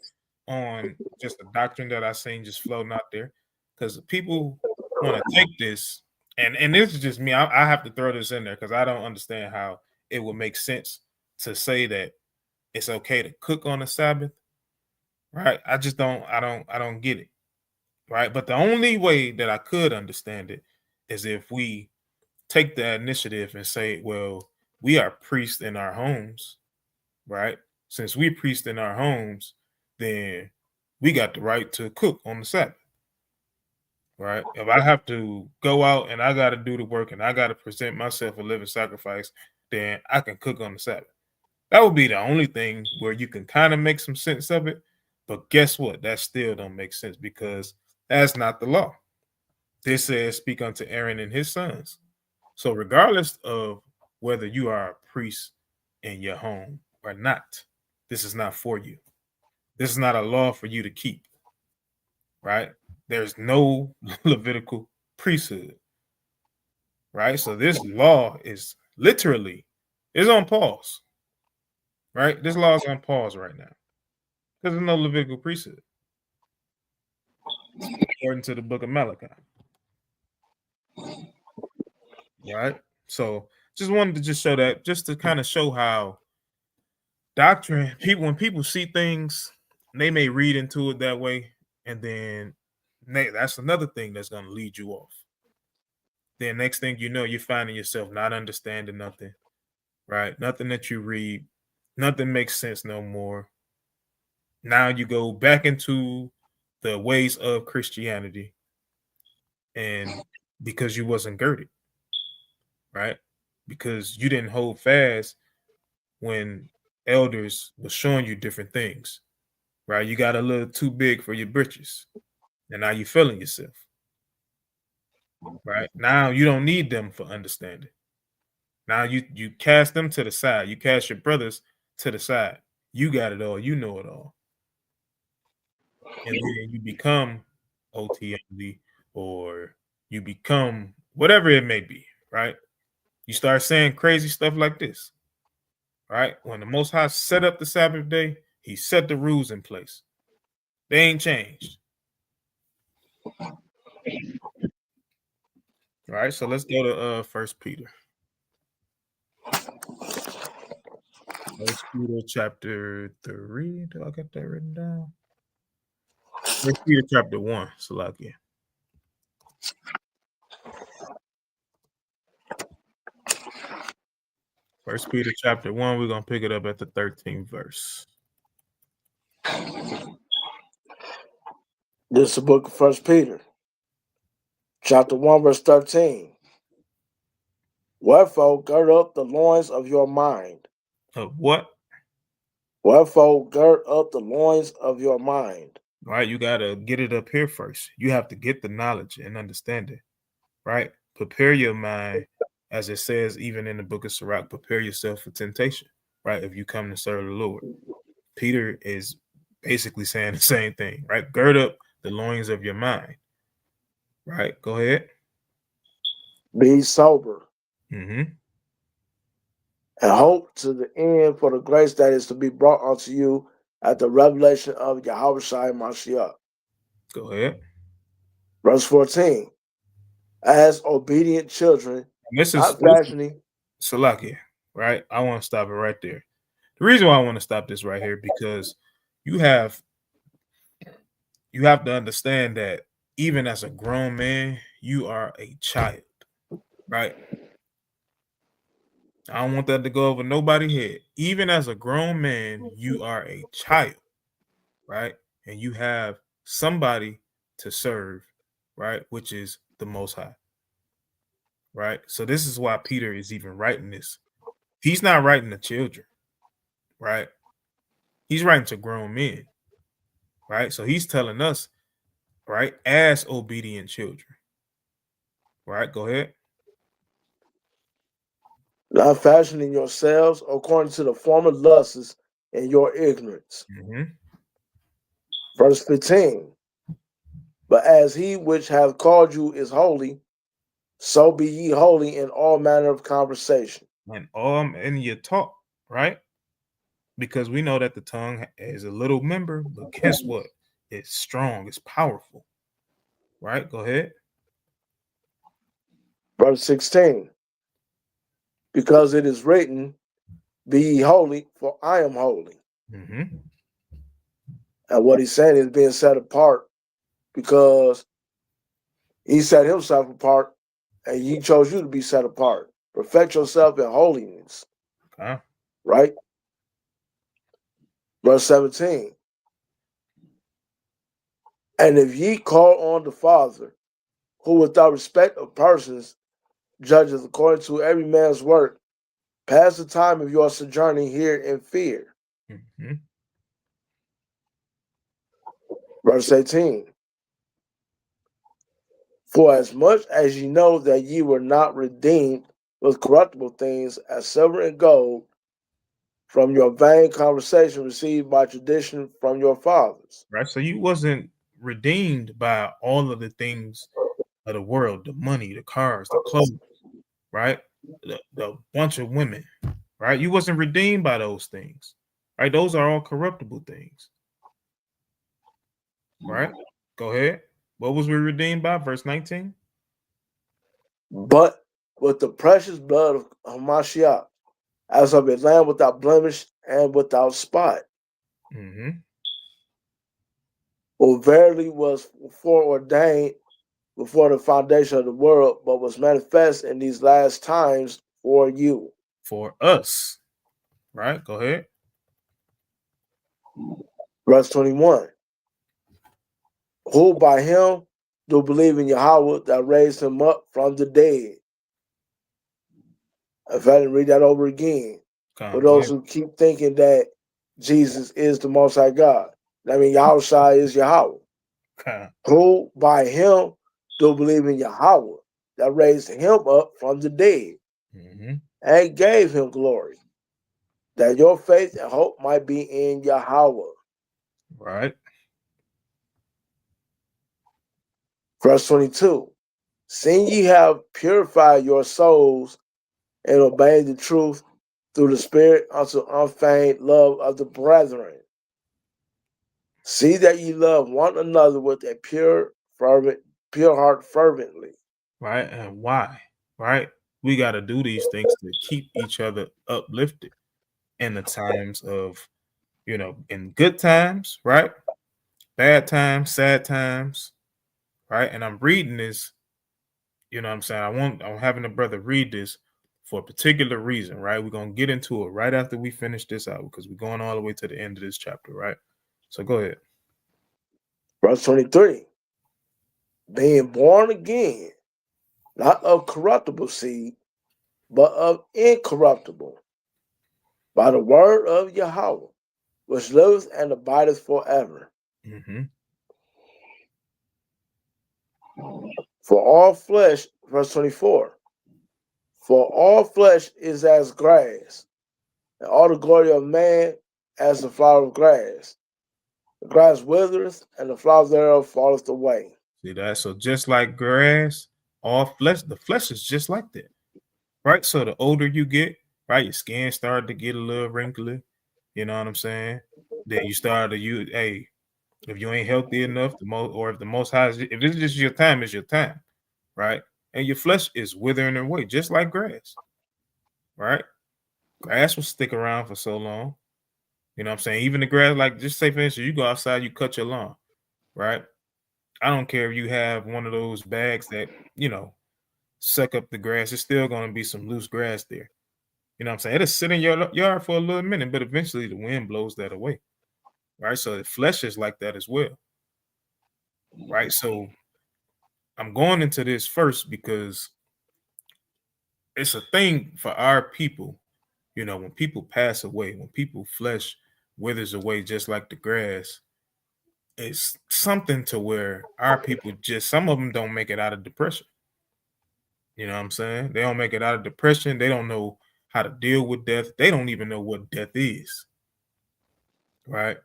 on just the doctrine that I seen just floating out there. Because people want to take this, and this is just me. I have to throw this in there because I don't understand how it would make sense to say that it's okay to cook on the Sabbath, right? I don't get it, right? But the only way that I could understand it is if we take the initiative and say, well, we are priests in our homes, right? Since we priests in our homes, then we got the right to cook on the Sabbath, right? If I have to go out and I got to do the work and I got to present myself a living sacrifice, then I can cook on the Sabbath. That would be the only thing where you can kind of make some sense of it. But guess what? That still don't make sense because that's not the law. This says, speak unto Aaron and his sons. So regardless of whether you are a priest in your home or not, this is not for you. This is not a law for you to keep, right? There's no Levitical priesthood, right? So this law is literally is on pause, right? This law is on pause right now because there's no Levitical priesthood, according to the book of Malachi, right? So just wanted to just show that, just to kind of show how doctrine, people, when people see things, they may read into it that way, and then that's another thing that's going to lead you off. Then next thing you know, you're finding yourself not understanding nothing, right? Nothing that you read, nothing makes sense no more. Now you go back into the ways of Christianity, and because you wasn't girded, right? Because you didn't hold fast when elders was showing you different things, right? You got a little too big for your britches, and now you're feeling yourself, right? Now you don't need them for understanding. Now you cast them to the side. You cast your brothers to the side. You got it all. You know it all. And then you become OT only, or you become whatever it may be, right? You start saying crazy stuff like this, right? When the Most High set up the Sabbath day, he set the rules in place. They ain't changed. All right, so let's go to First Peter. First Peter chapter 3. Do I get that written down? First Peter chapter 1, Salakia. First Peter chapter 1, we're gonna pick it up at the 13th verse. This is the book of First Peter, chapter 1, verse 13. Wherefore, gird up the loins of your mind. Of what? Wherefore, gird up the loins of your mind. Right, you gotta get it up here first. You have to get the knowledge and understanding, right? Prepare your mind, as it says even in the book of Sirach, prepare yourself for temptation, right? If you come to serve the Lord. Peter is basically saying the same thing, right? Gird up the loins of your mind, right? Go ahead. Be sober. Mm-hmm. And hope to the end for the grace that is to be brought unto you at the revelation of Yahweh Shai Mashiach. Go ahead. Verse 14. As obedient children, not fashioning. Salakia, right? I want to stop it right there. The reason why I want to stop this right here, because you have to understand that even as a grown man, you are a child, right? I don't want that to go over nobody's head. Even as a grown man, you are a child, right? And you have somebody to serve, right? Which is the Most High, right? So this is why Peter is even writing this. He's not writing to children, right? He's writing to grown men, right? So he's telling us, right, as obedient children, right? Go ahead. Not fashioning yourselves according to the former lusts in your ignorance. Mm-hmm. Verse 15. But as he which hath called you is holy, so be ye holy in all manner of conversation. And in your talk, right? Because we know that the tongue is a little member, but guess what? It's strong, it's powerful, right? Go ahead. Verse 16. Because it is written, be ye holy, for I am holy. Mm-hmm. And what he's saying is being set apart because he set himself apart and he chose you to be set apart. Perfect yourself in holiness. Okay. Right? Verse 17. And if ye call on the Father, who without respect of persons judges according to every man's work, Pass the time of your sojourning here in fear. Mm-hmm. Verse 18. For as much as ye know that ye were not redeemed with corruptible things as silver and gold from your vain conversation received by tradition from your fathers. Right. So you wasn't redeemed by all of the things of the world, the money, the cars, the clothes, right? The bunch of women, right? You wasn't redeemed by those things, right? Those are all corruptible things, right? Go ahead. What was we redeemed by? Verse 19. But with the precious blood of Hamashiach, as of a lamb without blemish and without spot, Mm-hmm. who verily was foreordained before the foundation of the world, but was manifest in these last times for you. For us, right? Go ahead. Verse 21. Who by him do believe in Yahweh that raised him up from the dead. If I didn't read that over again, for Go those ahead. who keep thinking that Jesus is the Most High God, I mean, Yahweh is Yahweh. Who by him do believe in Yahweh that raised him up from the dead Mm-hmm. and gave him glory, that your faith and hope might be in Yahweh. Right. Verse 22. Seeing ye have purified your souls and obeying the truth through the Spirit unto unfeigned love of the brethren. See that ye love one another with a pure heart fervently. Right. And why? Right. We got to do these things to keep each other uplifted in the times of, in good times, right? Bad times, sad times, right? And I'm reading this, what I'm saying? I'm having a brother read this for a particular reason, right? We're going to get into it right after we finish this out because we're going all the way to the end of this chapter, right? So go ahead. Verse 23. Being born again, not of corruptible seed, but of incorruptible, by the word of Yahweh, which liveth and abideth forever. Mm-hmm. For all flesh, verse 24, for all flesh is as grass, and all the glory of man as the flower of grass. The grass withereth, and the flower thereof falleth away. See that? So just like grass, the flesh is just like that, right? So the older you get, right, your skin started to get a little wrinkly. You know what I'm saying? Then you start to use, hey, if you ain't healthy enough, or if the most high, if it's just your time, it's your time, right? And your flesh is withering away, just like grass, right? Grass will stick around for so long. You know what I'm saying? Even the grass, like just say for instance, you go outside, you cut your lawn, right? I don't care if you have one of those bags that, suck up the grass, it's still going to be some loose grass there. You know what I'm saying? It'll sit in your yard for a little minute, but eventually the wind blows that away, right? So the flesh is like that as well, right? So I'm going into this first because it's a thing for our people. When people pass away, when people flesh withers away just like the grass, it's something to where our people some of them don't make it out of depression. You know what I'm saying? They don't make it out of depression. They don't know how to deal with death. They don't even know what death is. Right.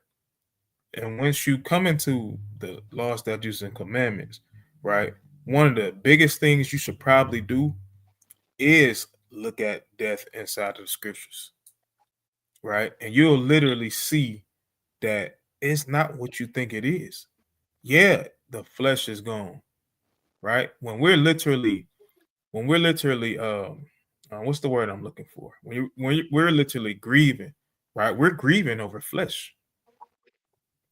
And once you come into the law, statutes, and commandments, right, one of the biggest things you should probably do is look at death inside of the scriptures. Right. And you'll literally see that it's not what you think it is. Yeah, the flesh is gone. Right. When we're literally what's the word I'm looking for? We're literally grieving, right? We're grieving over flesh,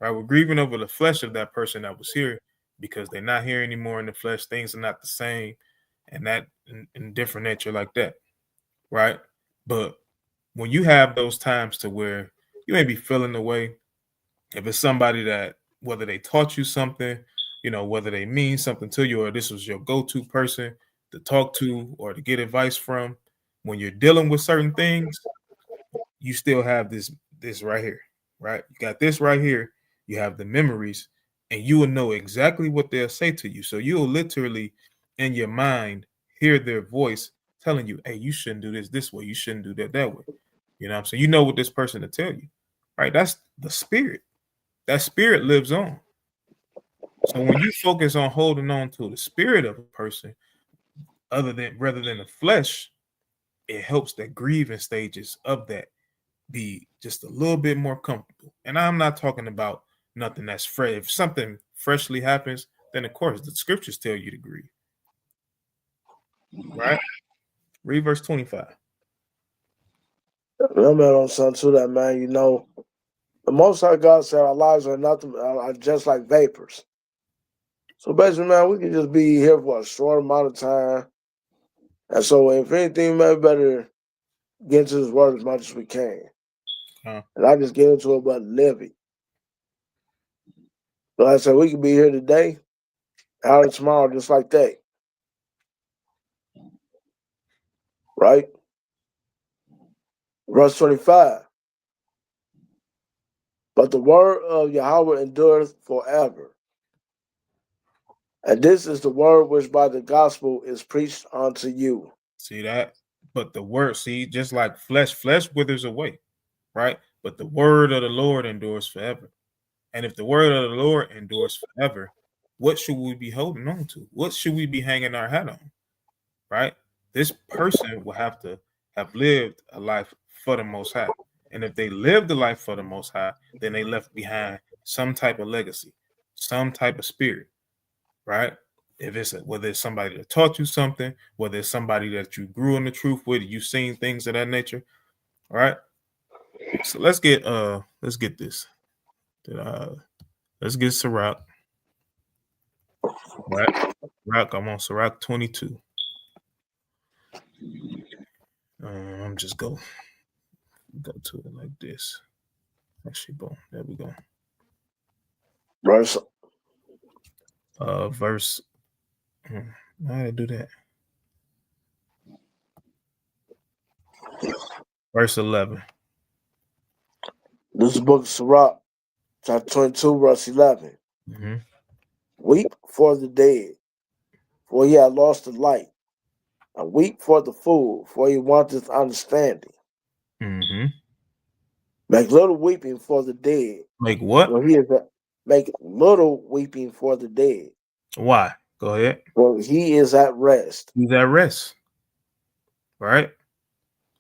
right? We're grieving over the flesh of that person that was here because they're not here anymore in the flesh. Things are not the same, and that in different nature like that, right? But when you have those times to where you may be feeling the way, if it's somebody that whether they taught you something, whether they mean something to you, or this was your go-to person to talk to or to get advice from, when you're dealing with certain things, you still have this right here, right? You got this right here. You have the memories, and you will know exactly what they'll say to you. So you'll literally, in your mind, hear their voice telling you, "Hey, you shouldn't do this way. You shouldn't do that way." You know what I'm saying? You know what this person to tell you, right? That's the spirit. That spirit lives on. So when you focus on holding on to the spirit of a person, rather than the flesh, it helps the grieving stages of that be just a little bit more comfortable. And I'm not talking about nothing that's fresh. If something freshly happens, then of course the scriptures tell you to grieve. Right? Read verse 25. Remember on something to that, man. You know, the Most High God said our lives are nothing, are just like vapors. So basically, man, we can just be here for a short amount of time. And so, if anything, man, better get into this word as much as we can. And I just get into it, but live it. But like I said, we could be here today, out of tomorrow, just like that. Right? Verse 25. But the word of Yahweh endureth forever. And this is the word which by the gospel is preached unto you. See that? But the word, see, just like flesh withers away, right? But the word of the Lord endures forever. And if the word of the Lord endures forever, what should we be holding on to? What should we be hanging our hat on? Right? This person will have to have lived a life for the Most High. And if they lived the life for the Most High, then they left behind some type of legacy, some type of spirit, right? If it's whether it's somebody that taught you something, whether it's somebody that you grew in the truth with, you've seen things of that nature, all right? So let's get this. Let's get Sirach. Right? Sirach, I'm on Sirach 22. I'm just go to it like this. Actually, boom. There we go. Verse. Verse. How did I do that? Verse 11. This is the book of Sirach, chapter 22, verse 11. Mm-hmm. Weep for the dead, for he hath lost the light. And weep for the fool, for he wanteth understanding. Mm-hmm. Make little weeping for the dead. Make what? For make little weeping for the dead. Why? Go ahead. For he is at rest. He's at rest. Right?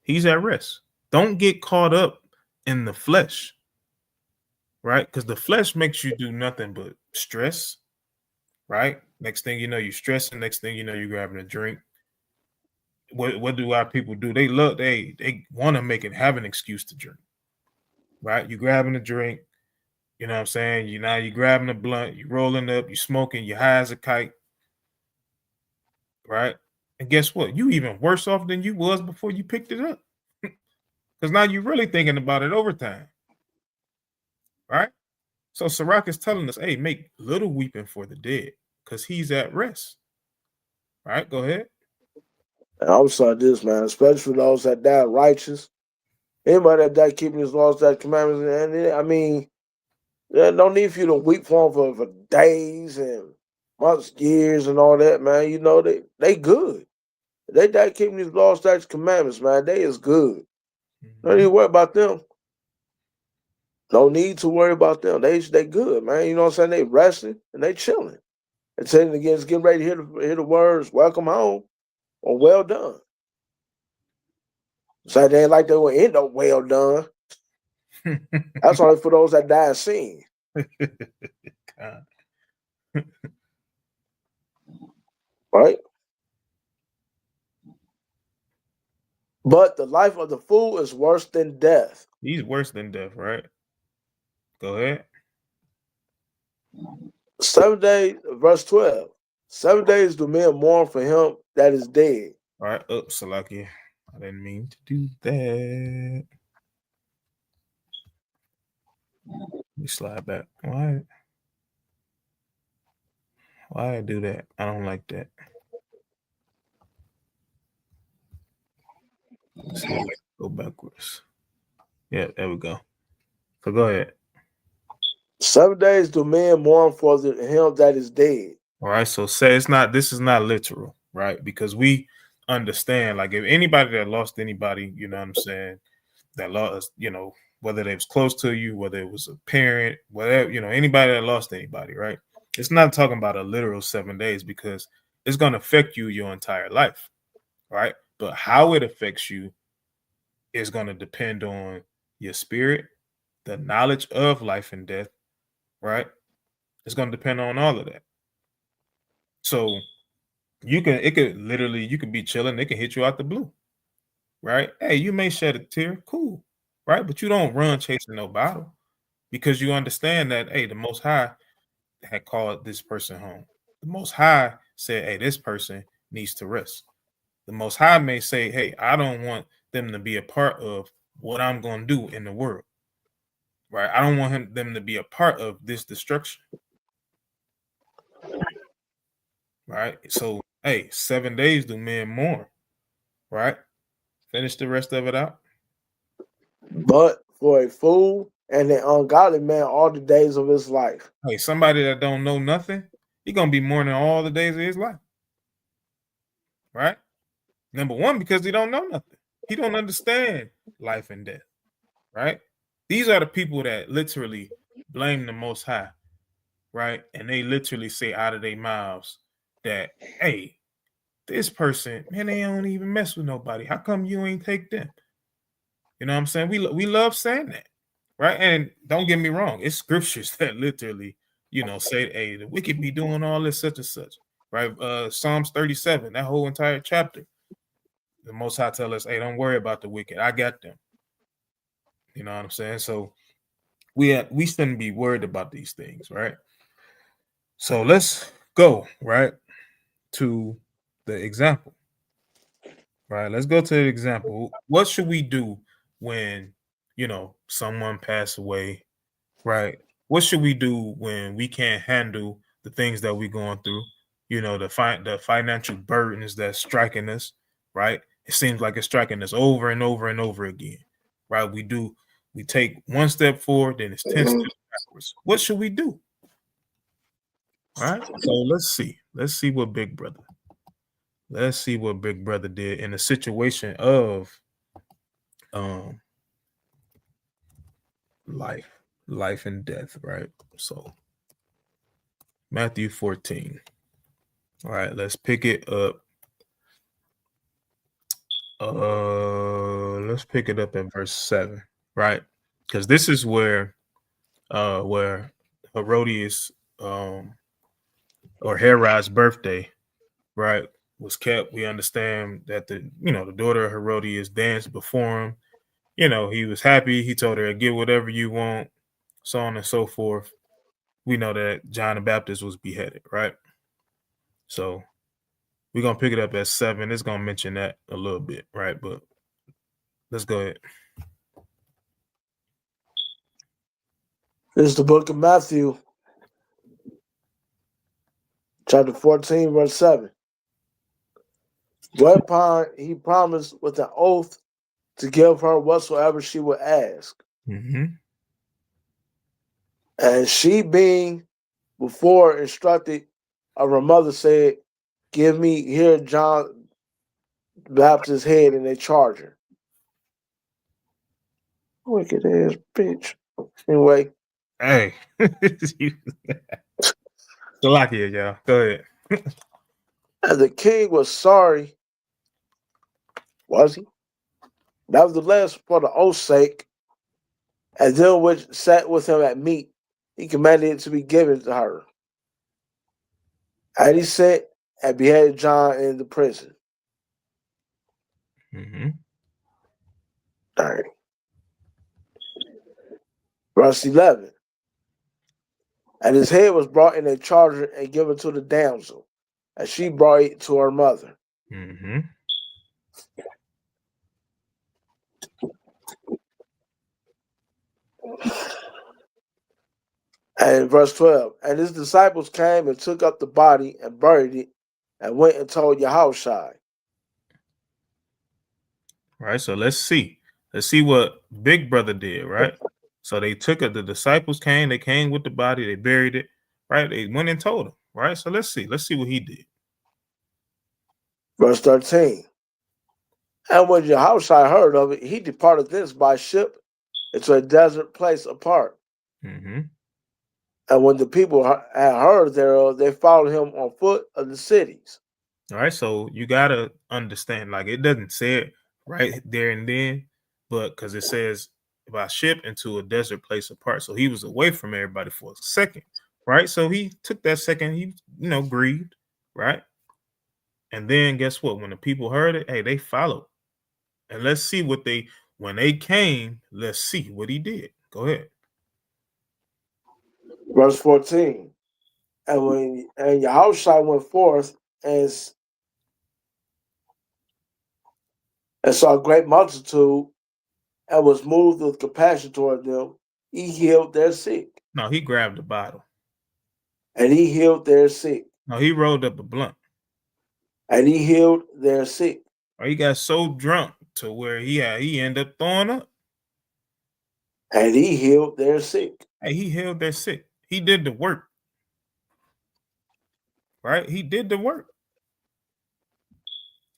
He's at rest. Don't get caught up in the flesh. Right? Because the flesh makes you do nothing but stress. Right? Next thing you know, you're stressing. Next thing you know, you're grabbing a drink. What do our people do? They want to have an excuse to drink. Right? You grabbing a drink. You know what I'm saying? You're grabbing a blunt, you're rolling up, you're smoking, you're high as a kite. Right? And guess what? You even worse off than you was before you picked it up. Because now you're really thinking about it over time. Right? So Sirach is telling us, hey, make little weeping for the dead, because he's at rest. Right? Go ahead. And I was like this, man, especially for those that died righteous. Anybody that died keeping his laws, that commandments, and I mean, there's no need for you to weep for them for days and months, years, and all that, man. You know, they good. They die keeping these laws, statutes, commandments, man. They is good. No need to worry about them. No need to worry about them. They good, man. You know what I'm saying? They resting and they chilling. And saying again, it's getting ready to hear the words, welcome home or well done. So they ain't like they will end up well done. That's only for those that die and sin. Right? But the life of the fool is worse than death. He's worse than death, right? Go ahead. 7 days, verse 12. 7 days do men mourn for him that is dead. All right. Salaki. I didn't mean to do that. Let me slide back. Why I do that? I don't like that. Let's see. Go backwards. Yeah, there we go. So go ahead. 7 days do men mourn for him that is dead. All right. So say it's not. This is not literal, right? Because we understand, like, if anybody that lost anybody, you know what I'm saying, that lost, whether they was close to you, whether it was a parent, whatever, anybody that lost anybody, right? It's not talking about a literal 7 days because it's going to affect you your entire life, right? But how it affects you is going to depend on your spirit, the knowledge of life and death, right? It's going to depend on all of that. So you could be chilling, it can hit you out the blue, right? Hey, you may shed a tear, cool, right? But you don't run chasing no battle because you understand that, hey, the Most High had called this person home. The Most High said, hey, this person needs to rest. The Most High may say, hey, I don't want them to be a part of what I'm going to do in the world, right? I don't want them to be a part of this destruction, right? So, hey, 7 days do men mourn, right? Finish the rest of it out. But for a fool and an ungodly man all the days of his life. Hey, somebody that don't know nothing, he's going to be mourning all the days of his life, right? Number one, because he don't know nothing. He don't understand life and death, right? These are the people that literally blame the Most High, right? And they literally say out of their mouths that, hey, this person, man, they don't even mess with nobody. How come you ain't take them? You know what I'm saying? We love saying that, right? And don't get me wrong, it's scriptures that literally, say, hey, the wicked be doing all this such and such, right? Psalms 37, that whole entire chapter. The Most High tell us, hey, don't worry about the wicked. I got them. You know what I'm saying? So we shouldn't be worried about these things, right? So let's go right to the example. Right. Let's go to the example. What should we do when someone passed away? Right. What should we do when we can't handle the things that we're going through? The financial burdens that's striking us, right? It seems like it's striking us over and over and over again. Right. We take one step forward, then it's 10 steps backwards. What should we do? All right. So let's see. Let's see what Big Brother did in a situation of life and death, right? So Matthew 14. All right, let's pick it up. Let's pick it up at verse 7, right? Because this is where Herodias or Herod's birthday, right, was kept. We understand that the daughter of Herodias danced before him. He was happy. He told her, get whatever you want, so on and so forth. We know that John the Baptist was beheaded, right? So we're going to pick it up at 7. It's going to mention that a little bit, right? But let's go ahead. This is the book of Matthew, chapter 14, verse 7. Whereupon he promised with an oath to give her whatsoever she would ask. Mm-hmm. And she, being before instructed of her mother, said, give me here John Baptist's head in a charger. Wicked ass bitch. Anyway. Hey. Salakia, y'all. Go ahead. And the king was sorry, was he? Nevertheless, for the oath's sake, and them which sat with him at meat, he commanded it to be given to her. And he sent and beheaded John in the prison. Mm-hmm. All right. Verse 11. And his head was brought in a charger and given to the damsel, and she brought it to her mother. Mm-hmm. And verse 12, and his disciples came and took up the body and buried it and went and told Yahushua. right? So let's see what Big Brother did, right? So they took it. The disciples came. They came with the body. They buried it, right? They went and told him, right? So let's see what he did. Verse 13. And when Yahushua heard of it, he departed thence by ship into a desert place apart. Mm-hmm. And when the people had heard thereof, they followed him on foot of the cities. All right, so you gotta understand, like, it doesn't say it right there and then, but because it says by ship into a desert place apart. So he was away from everybody for a second, right? So he took that second, he grieved, right? And then guess what? When the people heard it, hey, they followed. And let's see when they came, let's see what he did. Go ahead. Verse 14. And Yahushua went forth and saw a great multitude and was moved with compassion toward them, he healed their sick. No, he grabbed a bottle. And he healed their sick. No, he rolled up a blunt. And he healed their sick. Or he got so drunk to where he ended up throwing up. And he healed their sick. Hey, he healed their sick. He did the work. Right? He did the work.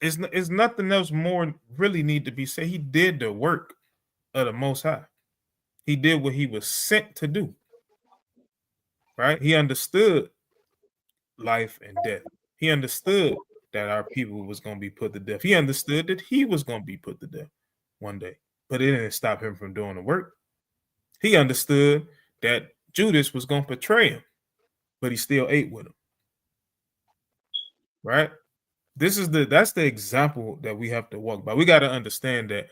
It's nothing else more really need to be said. He did the work of the Most High. He did what he was sent to do. Right? He understood life and death. He understood that our people was going to be put to death. He understood that he was going to be put to death one day. But it didn't stop him from doing the work. He understood that Judas was going to betray him, but he still ate with him. Right? That's the example that we have to walk by. We got to understand that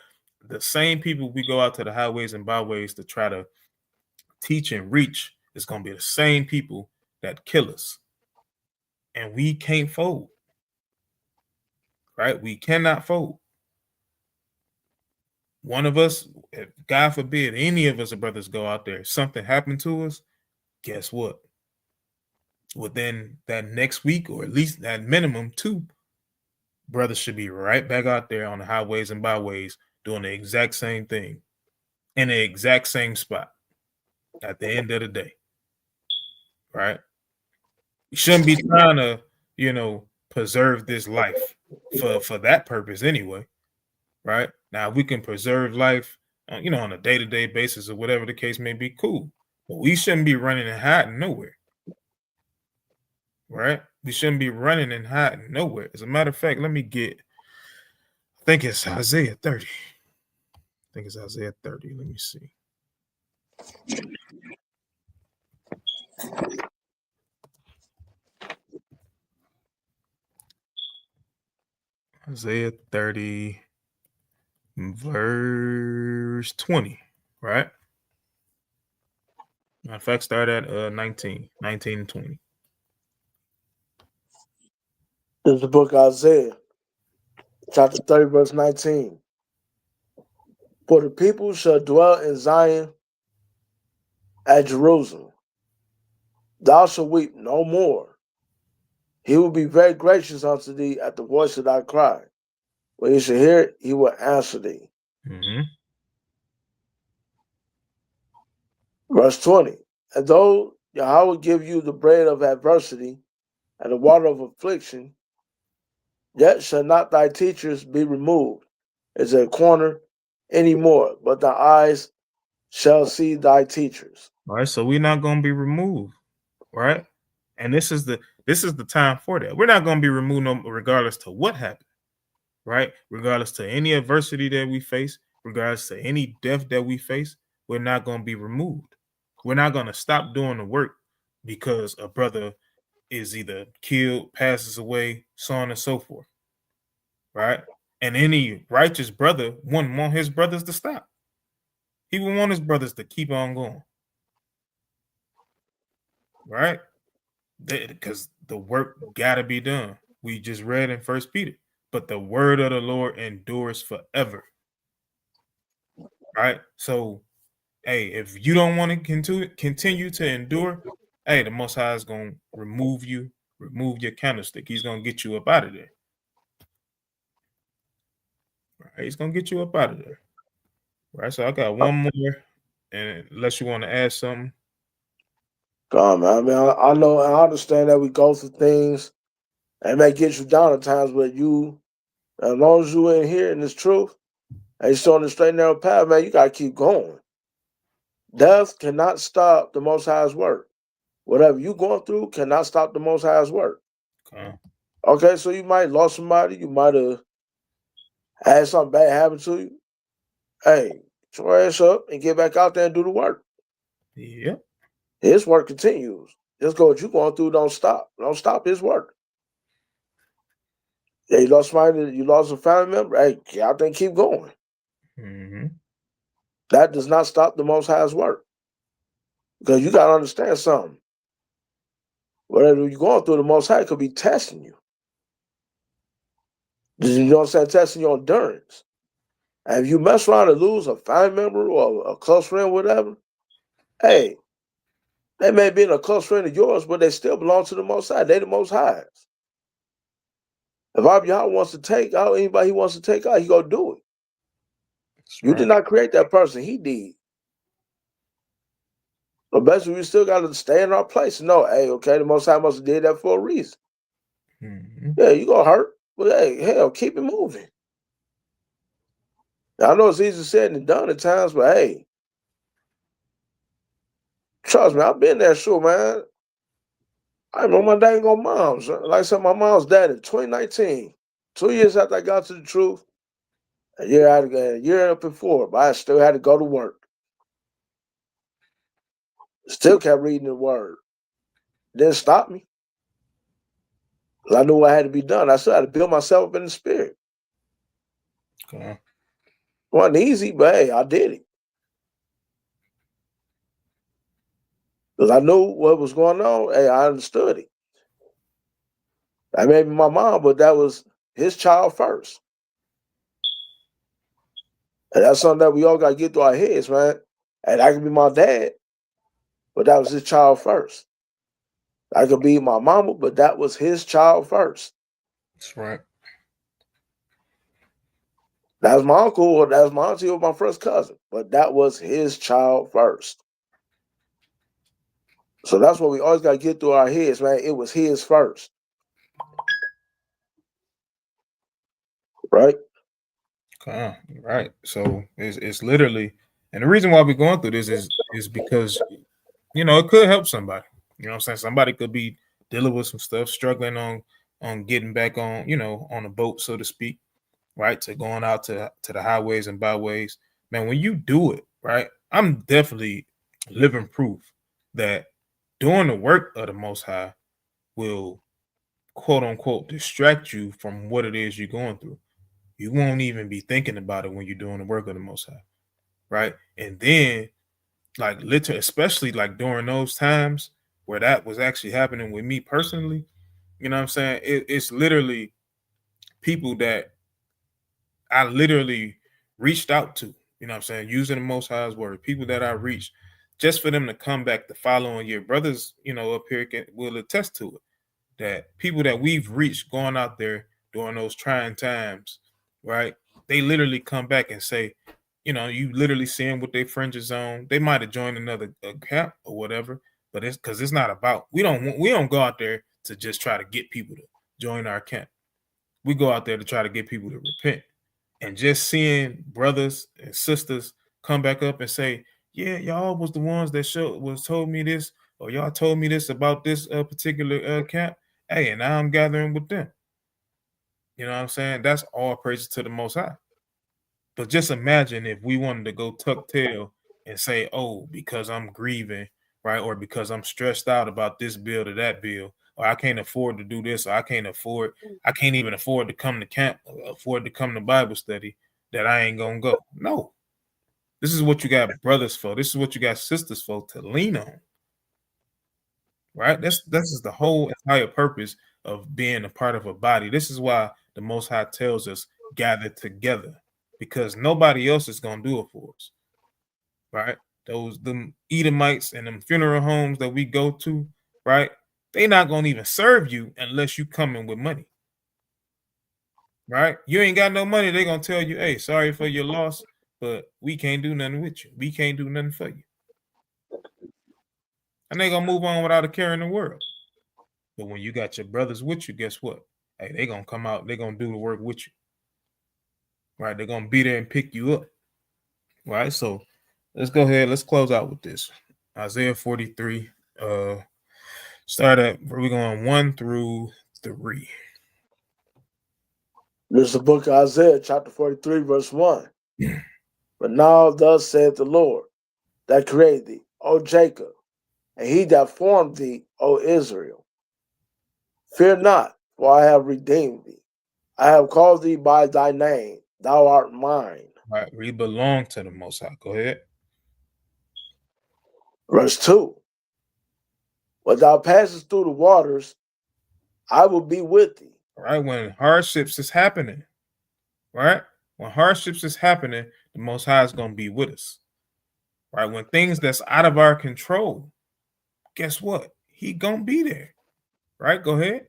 the same people we go out to the highways and byways to try to teach and reach is going to be the same people that kill us. And we can't fold. Right? We cannot fold. One of us, if God forbid, any of us brothers go out there, something happened to us, guess what? Within that next week, or at least at minimum 2, brothers should be right back out there on the highways and byways doing the exact same thing in the exact same spot at the end of the day. Right? You shouldn't be trying to, preserve this life for that purpose anyway. Right? Now, we can preserve life, on a day-to-day basis or whatever the case may be, cool. But we shouldn't be running and hiding nowhere. Right? We shouldn't be running and hiding nowhere. As a matter of fact, I think it's Isaiah 30. Let me see. Isaiah 30, verse 20, right? Matter of fact, start at 19 and 20. This is the book of Isaiah, chapter 30, verse 19. For the people shall dwell in Zion at Jerusalem. Thou shalt weep no more. He will be very gracious unto thee at the voice of thy cry. When he shall hear it, he will answer thee. Mm-hmm. Verse 20. And though Yahweh give you the bread of adversity and the water of affliction, yet shall not thy teachers be removed as a corner any more, but thy eyes shall see thy teachers. All right, so we're not going to be removed, right? And this is the time for that. We're not going to be removed regardless to what happened, right? Regardless to any adversity that we face, regardless to any death that we face, we're not going to be removed. We're not going to stop doing the work because a brother is either killed, passes away, so on and so forth, right? And any righteous brother wouldn't want his brothers to stop. He would want his brothers to keep on going, right? Because the work got to be done. We just read in 1 Peter, but the word of the Lord endures forever, right? So, hey, if you don't want to continue to endure, hey, the Most High is going to remove your candlestick. He's going to get you up out of there. Right? He's gonna get you up out of there. Right. So I got one more, and unless you want to add something. Come on, man. I know, I understand that we go through things and it may get you down at times, but as long as you in here and it's truth, and you're on the straight and narrow path, man, you gotta keep going. Death cannot stop the Most High's work. Whatever you going through cannot stop the Most High's work. Okay, so you might lost somebody, you might have had something bad happen to you. Hey, get your ass up and get back out there and do the work. Yeah. His work continues. Just go what you going through, don't stop. Don't stop his work. Yeah, you lost somebody, you lost a family member. Hey, get out there and keep going. Mm-hmm. That does not stop the Most High's work. Because you got to understand something. Whatever you're going through, the Most High could be testing you. You know what I'm saying? Testing your endurance. And if you mess around and lose a family member or a close friend, whatever, hey, they may be a close friend of yours, but they still belong to the Most High. They the Most Highs. If Yahweh wants to take out anybody he wants to take out, he gonna do it. You did not create that person, he did. But basically, we still got to stay in our place and know, hey, okay, the Most High must have did that for a reason. Mm-hmm. Yeah, you gonna hurt, but hey, hell, keep it moving. Now, I know it's easier said than done at times, but hey, trust me, I've been there, sure, man. I remember my dang on mom's. Like I said, my mom's died in 2019. 2 years after I got to the truth, a year up before, but I still had to go to work. Still kept reading the word. Didn't stop me. I knew what had to be done. I still had to build myself up in the spirit. Okay. It wasn't easy, but hey, I did it. Because I knew what was going on. Hey, I understood it. I may be my mom, but that was his child first. And that's something that we all got to get through our heads, man. And I could be my dad, but that was his child first. I could be my mama, but that was his child first. That's right. That was my uncle, or that was my auntie, or my first cousin, but that was his child first. So that's what we always got to get through our heads, man. It was his first. Right? Okay. Right. So it's literally, and the reason why we're going through this is because, you know, it could help somebody. You know what I'm saying? Somebody could be dealing with some stuff, struggling on getting back on, you know, on a boat, so to speak, right? To going out to the highways and byways. Man, when you do it, right? I'm definitely living proof that doing the work of the Most High will, quote unquote, distract you from what it is you're going through. You won't even be thinking about it when you're doing the work of the Most High, right? And then, like, literally, especially like during those times where that was actually happening with me personally, you know what I'm saying? It's literally people that I literally reached out to, you know what I'm saying, using the Most High's word, people that I reached just for them to come back the following year. Brothers, you know, up here will attest to it, that people that we've reached going out there during those trying times, right? They literally come back and say, you know, you literally see them with their fringes on. They might have joined another camp or whatever, but it's because it's not about, we don't go out there to just try to get people to join our camp. We go out there to try to get people to repent. And just seeing brothers and sisters come back up and say, yeah, y'all was the ones that told me this, or y'all told me this about this particular camp. Hey, and now I'm gathering with them. You know what I'm saying? That's all praises to the Most High. But just imagine if we wanted to go tuck tail and say, oh, because I'm grieving, right? Or because I'm stressed out about this bill or that bill, or I can't afford to do this, or I can't even afford to come to camp, afford to come to Bible study, that I ain't gonna go. No. This is what you got brothers for. This is what you got sisters for, to lean on. Right? This is the whole entire purpose of being a part of a body. This is why the Most High tells us gather together, because nobody else is gonna do it for us. Right? Them Edomites and them funeral homes that we go to, right? They not gonna even serve you unless you come in with money. right? You ain't got no money. They're going to tell you, hey, sorry for your loss, but we can't do nothing with you. We can't do nothing for you. And they're going to move on without a care in the world. But when you got your brothers with you, guess what? Hey, they're going to come out. They're going to do the work with you. Right? They're going to be there and pick you up. Right? So let's go ahead. Let's close out with this. Isaiah 43. Start at, we're going 1 through 3. This is the book of Isaiah, chapter 43, verse 1. But now thus saith the Lord, that created thee, O Jacob, and he that formed thee, O Israel. Fear not, for I have redeemed thee. I have called thee by thy name, thou art mine. Right, we belong to the Most High. Go ahead. Verse 2. When thou passest through the waters, I will be with thee. Right, when hardships is happening, right? When hardships is happening, the Most High is going to be with us. Right, when things that's out of our control, guess what? He going to be there. Right, go ahead.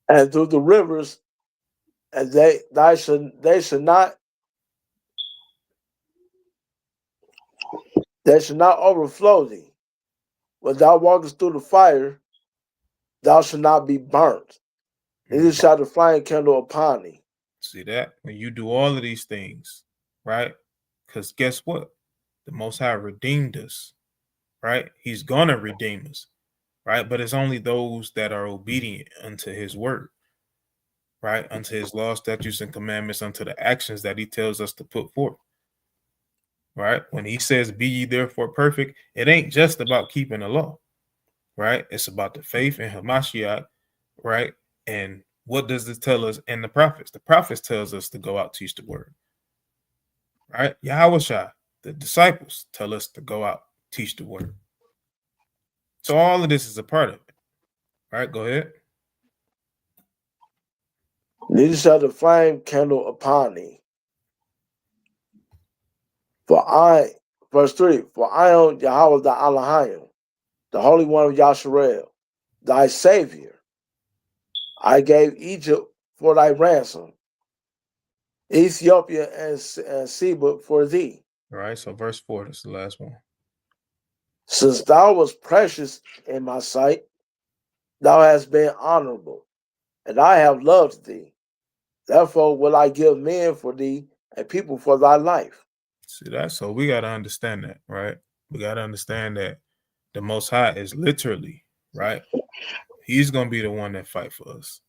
And through the rivers, and they should not overflow thee. When thou walkest through the fire, thou shalt not be burnt. Neither shall the flame kindle upon thee. See that? When you do all of these things, right? Because guess what? The Most High redeemed us, right? He's going to redeem us, right? But it's only those that are obedient unto his word, right? Unto his law, statutes, and commandments, unto the actions that he tells us to put forth, right? When he says, be ye therefore perfect, it ain't just about keeping the law, right? It's about the faith in Hamashiach, right? And what does this tell us in the prophets? The prophets tells us to go out, teach the word, right? Yahushua, the disciples tell us to go out, teach the word. So all of this is a part of it, right? Go ahead. Neither shall the flame kindle upon thee. Verse 3, for I am Yahweh the Elohim, the Holy One of Yasharel, thy Savior. I gave Egypt for thy ransom, Ethiopia and Seba for thee. All right, so verse 4, this is the last one. Since thou wast precious in my sight, thou hast been honorable, and I have loved thee. Therefore will I give men for thee and people for thy life. See that? So we got to understand that, right? We got to understand that the Most High is literally, right? He's going to be the one that fight for us.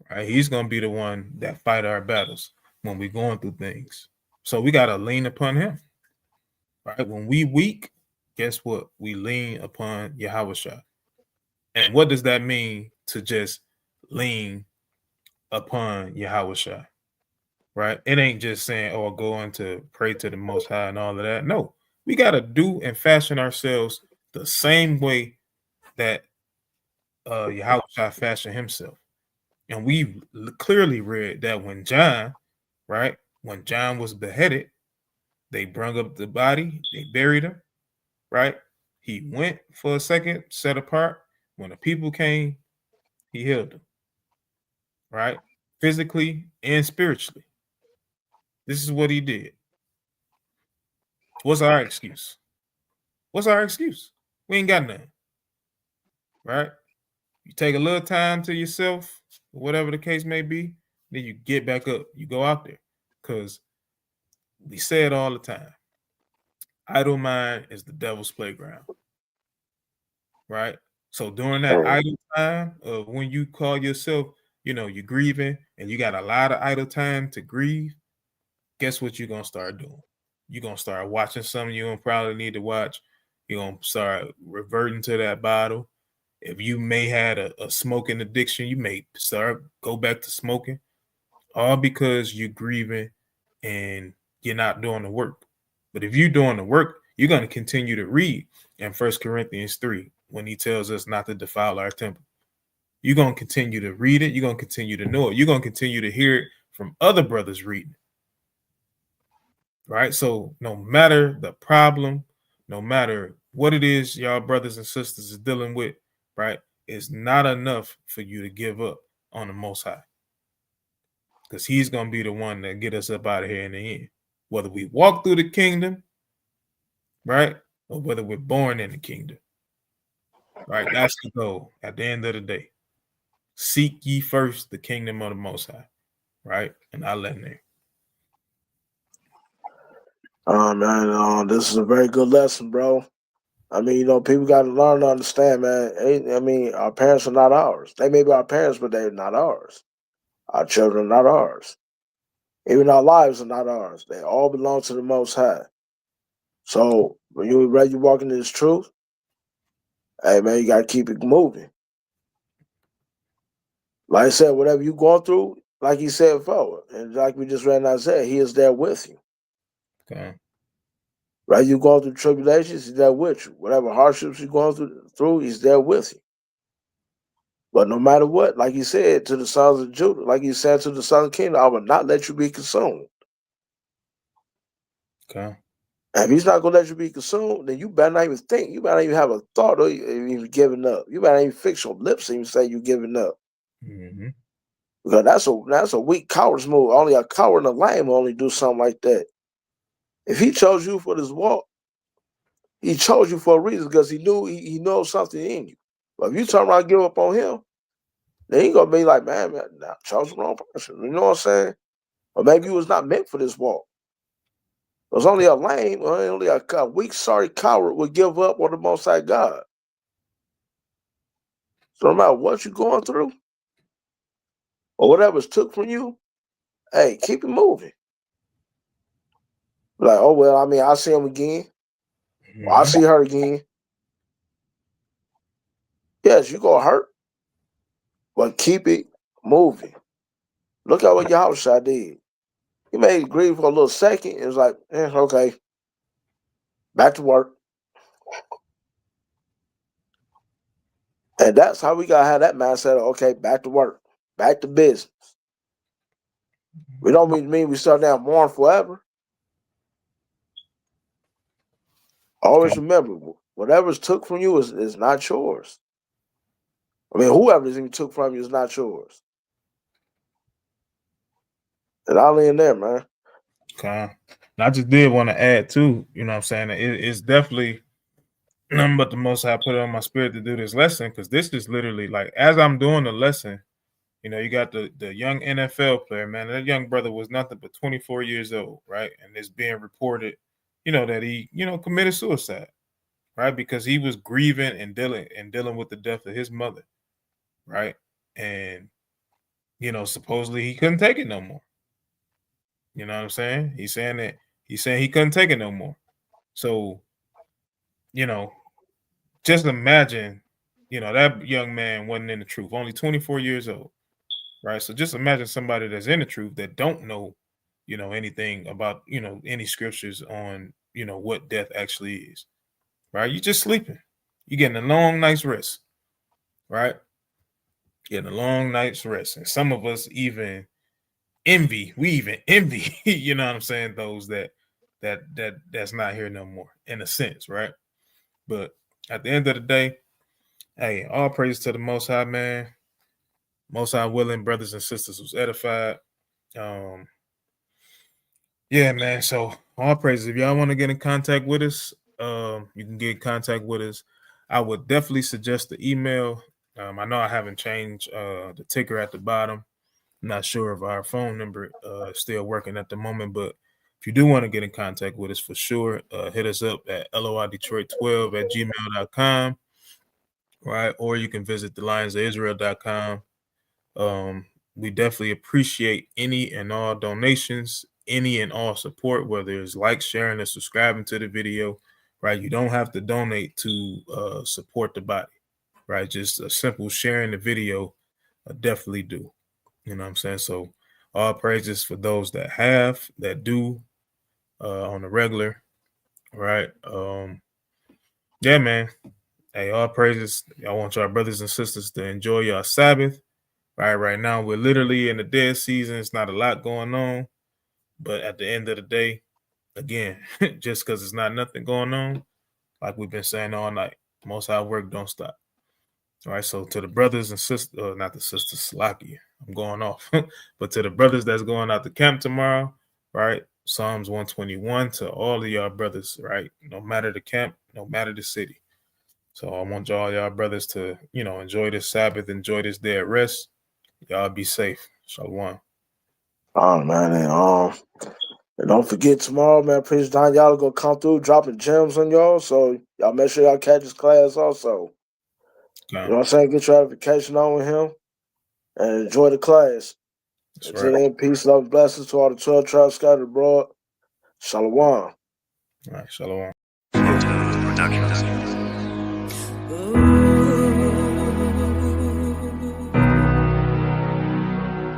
Right? He's going to be the one that fight our battles when we're going through things. So we got to lean upon him. Right? When we weak, guess what? We lean upon Yahushua. And what does that mean to just lean upon Yahushua? Right? It ain't just saying, oh, going to pray to the Most High and all of that. No, we got to do and fashion ourselves the same way that Yahushua fashioned himself. And we clearly read that when John, right, when John was beheaded, they brought up the body, they buried him, right? He went for a second, set apart. When the people came, he healed them, right? Physically and spiritually. This is what he did. What's our excuse? What's our excuse? We ain't got nothing, right? You take a little time to yourself, whatever the case may be, then you get back up. You go out there. Because we say it all the time. Idle mind is the devil's playground. Right? So during that idle time of when you call yourself, you're grieving and you got a lot of idle time to grieve, guess what you're going to start doing? You're going to start watching something you don't probably need to watch. You're going to start reverting to that bottle. If you may had a smoking addiction, you may go back to smoking, all because you're grieving and you're not doing the work. But if you're doing the work, you're going to continue to read in 1 Corinthians 3 when he tells us not to defile our temple. You're going to continue to read it. You're going to continue to know it. You're going to continue to hear it from other brothers reading. Right? So no matter the problem, no matter what it is y'all brothers and sisters is dealing with, right? is not enough for you to give up on the Most High. Because he's going to be the one that get us up out of here in the end. Whether we walk through the kingdom, right? Or whether we're born in the kingdom. Right? That's the goal at the end of the day. Seek ye first the kingdom of the Most High. Right? And I'll let him. Man, this is a very good lesson, bro. I mean, people got to learn to understand, man. I mean, our parents are not ours. They may be our parents, but they're not ours. Our children are not ours. Even our lives are not ours. They all belong to the Most High. So when you're ready to walk into this truth, hey, man, you got to keep it moving. Like I said, whatever you're going through, like he said before, and like we just read in Isaiah, he is there with you. Okay. Right? You're going through tribulations, he's there with you. Whatever hardships you're going through, he's there with you. But no matter what, like he said to the sons of Judah, like he said to the sons of Kingdom, I will not let you be consumed. Okay. And if he's not going to let you be consumed, then you better not even think. You better not even have a thought of even giving up. You better not even fix your lips and even say you're giving up. Mm-hmm. Because that's a weak coward's move. Only a coward and a lame will only do something like that. If he chose you for this walk, he chose you for a reason because he knew he knows something in you. But if you turn around and give up on him, then he gonna be like, man, I chose the wrong person. You know what I'm saying? Or maybe you was not meant for this walk. It was only a lame, or only a weak, sorry coward would give up on the Most High God. So no matter what you're going through, or whatever's took from you, hey, keep it moving. Like, oh well, I mean, I'll see him again. Mm-hmm. Or I'll see her again. Yes, you're gonna hurt, but keep it moving. Look at what Yahushua did. He made it grieve for a little second. It was like, okay, back to work. And that's how we gotta have that mindset of, okay, back to work, back to business. We don't mean we start down mourn forever. Always remember, whatever's took from you is not yours. I mean, whoever's even took from you is not yours. And I'll end there, man. Okay. I just did want to add too, you know what I'm saying? It's definitely nothing but the Most High put it on my spirit to do this lesson, because this is literally like, as I'm doing the lesson, you got the young NFL player, man. That young brother was nothing but 24 years old, right? And it's being reported, that he, committed suicide, right? Because he was grieving and dealing with the death of his mother, right? And supposedly he couldn't take it no more. You know what I'm saying? He's saying he couldn't take it no more. So, just imagine, that young man wasn't in the truth, only 24 years old, right? So just imagine somebody that's in the truth that don't know, anything about, any scriptures on, what death actually is, right? You just sleeping. You're getting a long night's rest, right? Getting a long night's rest. And some of us even envy, you know what I'm saying, those that's not here no more, in a sense, right? But at the end of the day, hey, all praise to the Most High, man. Most High willing, brothers and sisters was edified. Yeah, man. So all praises. If y'all want to get in contact with us, you can get in contact with us. I would definitely suggest the email. I know I haven't changed the ticker at the bottom. I'm not sure if our phone number is still working at the moment, but if you do want to get in contact with us, for sure, hit us up at loidetroit12@gmail.com, right? Or you can visit thelionsofisrael.com. We definitely appreciate any and all donations, any and all support, whether it's like, sharing, or subscribing to the video, right? You don't have to donate to support the body, right? Just a simple sharing the video definitely do. You know what I'm saying? So all praises for those that do on the regular, right? Yeah, man. Hey, all praises. I want y'all brothers and sisters to enjoy your Sabbath. Right now, we're literally in the dead season. It's not a lot going on. But at the end of the day, again, just because it's not nothing going on, like we've been saying all night, Most High work don't stop. All right, so to the brothers and sisters, not the sisters, Slaki, I'm going off, but to the brothers that's going out to camp tomorrow, right? Psalms 121 to all of y'all brothers, right? No matter the camp, no matter the city. So I want y'all brothers to, enjoy this Sabbath, enjoy this day of rest. Y'all be safe. Shalom. Oh man, and don't forget tomorrow, man. Preacher Don, y'all gonna come through dropping gems on y'all. So y'all make sure y'all catch his class also. Okay. You know what I'm saying? Get your edification on with him and enjoy the class. That's Until right. then, peace, love, and blessings to all the 12 tribes scattered abroad. Shalom. All right, shalom.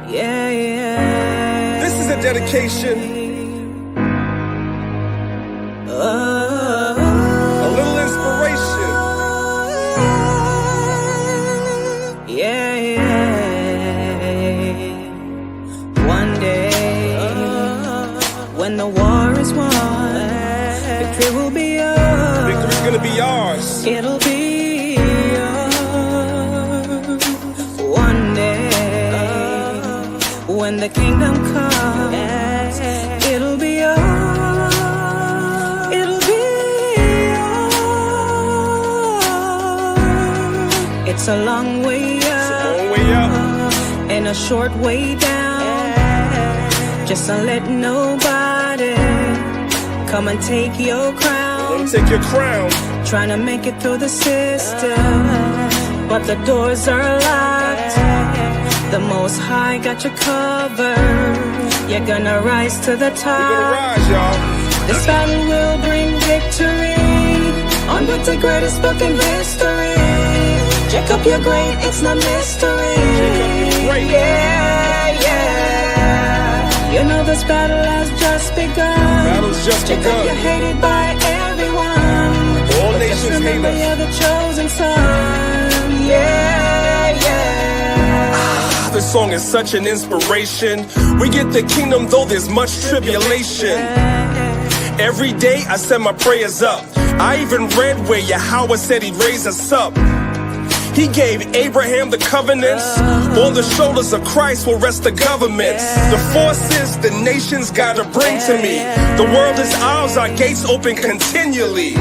Yeah, yeah. This is a dedication, a little inspiration. Yeah, yeah. One day, when the war is won, victory will be yours. Victory's gonna be ours. It'll be yours. One day, when the kingdom comes, it'll be yours. It'll be yours. It's a long way up, Long way up. and a short way down. Just don't let nobody come and take your crown. Let 'em take your crown. Trying to make it through the system, but the doors are locked. The Most High got you covered. You're gonna rise to the We're gonna top. rise, y'all. This battle will bring victory on with the greatest book in history. Jacob, you're great, it's no mystery. Jacob, you're great. Yeah, yeah. You know this battle has just begun. Battle's just Jacob, begun. you're hated by everyone. All But nations just remember hate us. you're the chosen son. Yeah, yeah. This song is such an inspiration. We get the kingdom though there's much tribulation. Every day I send my prayers up. I even read where Yahweh said he'd raise us up. He gave Abraham the covenants. On the shoulders of Christ will rest the governments. The forces the nations gotta bring to me. The world is ours, our gates open continually.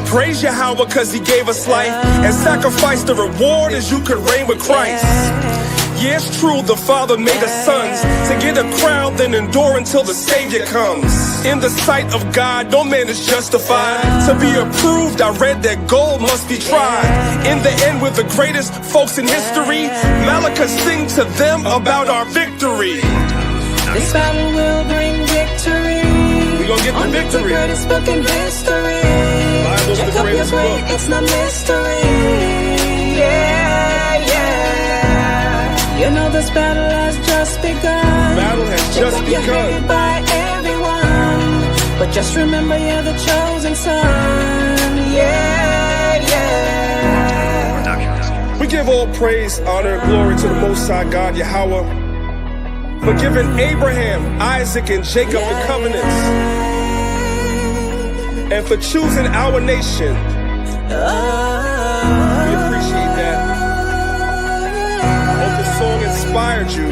Praise Yahweh cause he gave us life, and sacrifice the reward as you could reign with Christ. Yeah, it's true, the Father made us sons to get a crown, then endure until the Savior comes. In the sight of God, no man is justified. To be approved, I read that gold must be tried. In the end, we're the greatest folks in history. Malachi sing to them about our victory. This battle will bring victory. We gonna get the on with the victory. greatest book in history. Bible's the Jacob, you're greatest great, book. it's no mystery. Yeah, yeah. You know this battle has just begun. Battle has Jacob, just you're begun. hated by everyone, but just remember you're the chosen son. Yeah, yeah. We give all praise, honor, and glory to the Most High God, Yahweh, for giving Abraham, Isaac, and Jacob the covenants, and for choosing our nation. We appreciate that. Hope the song inspired you.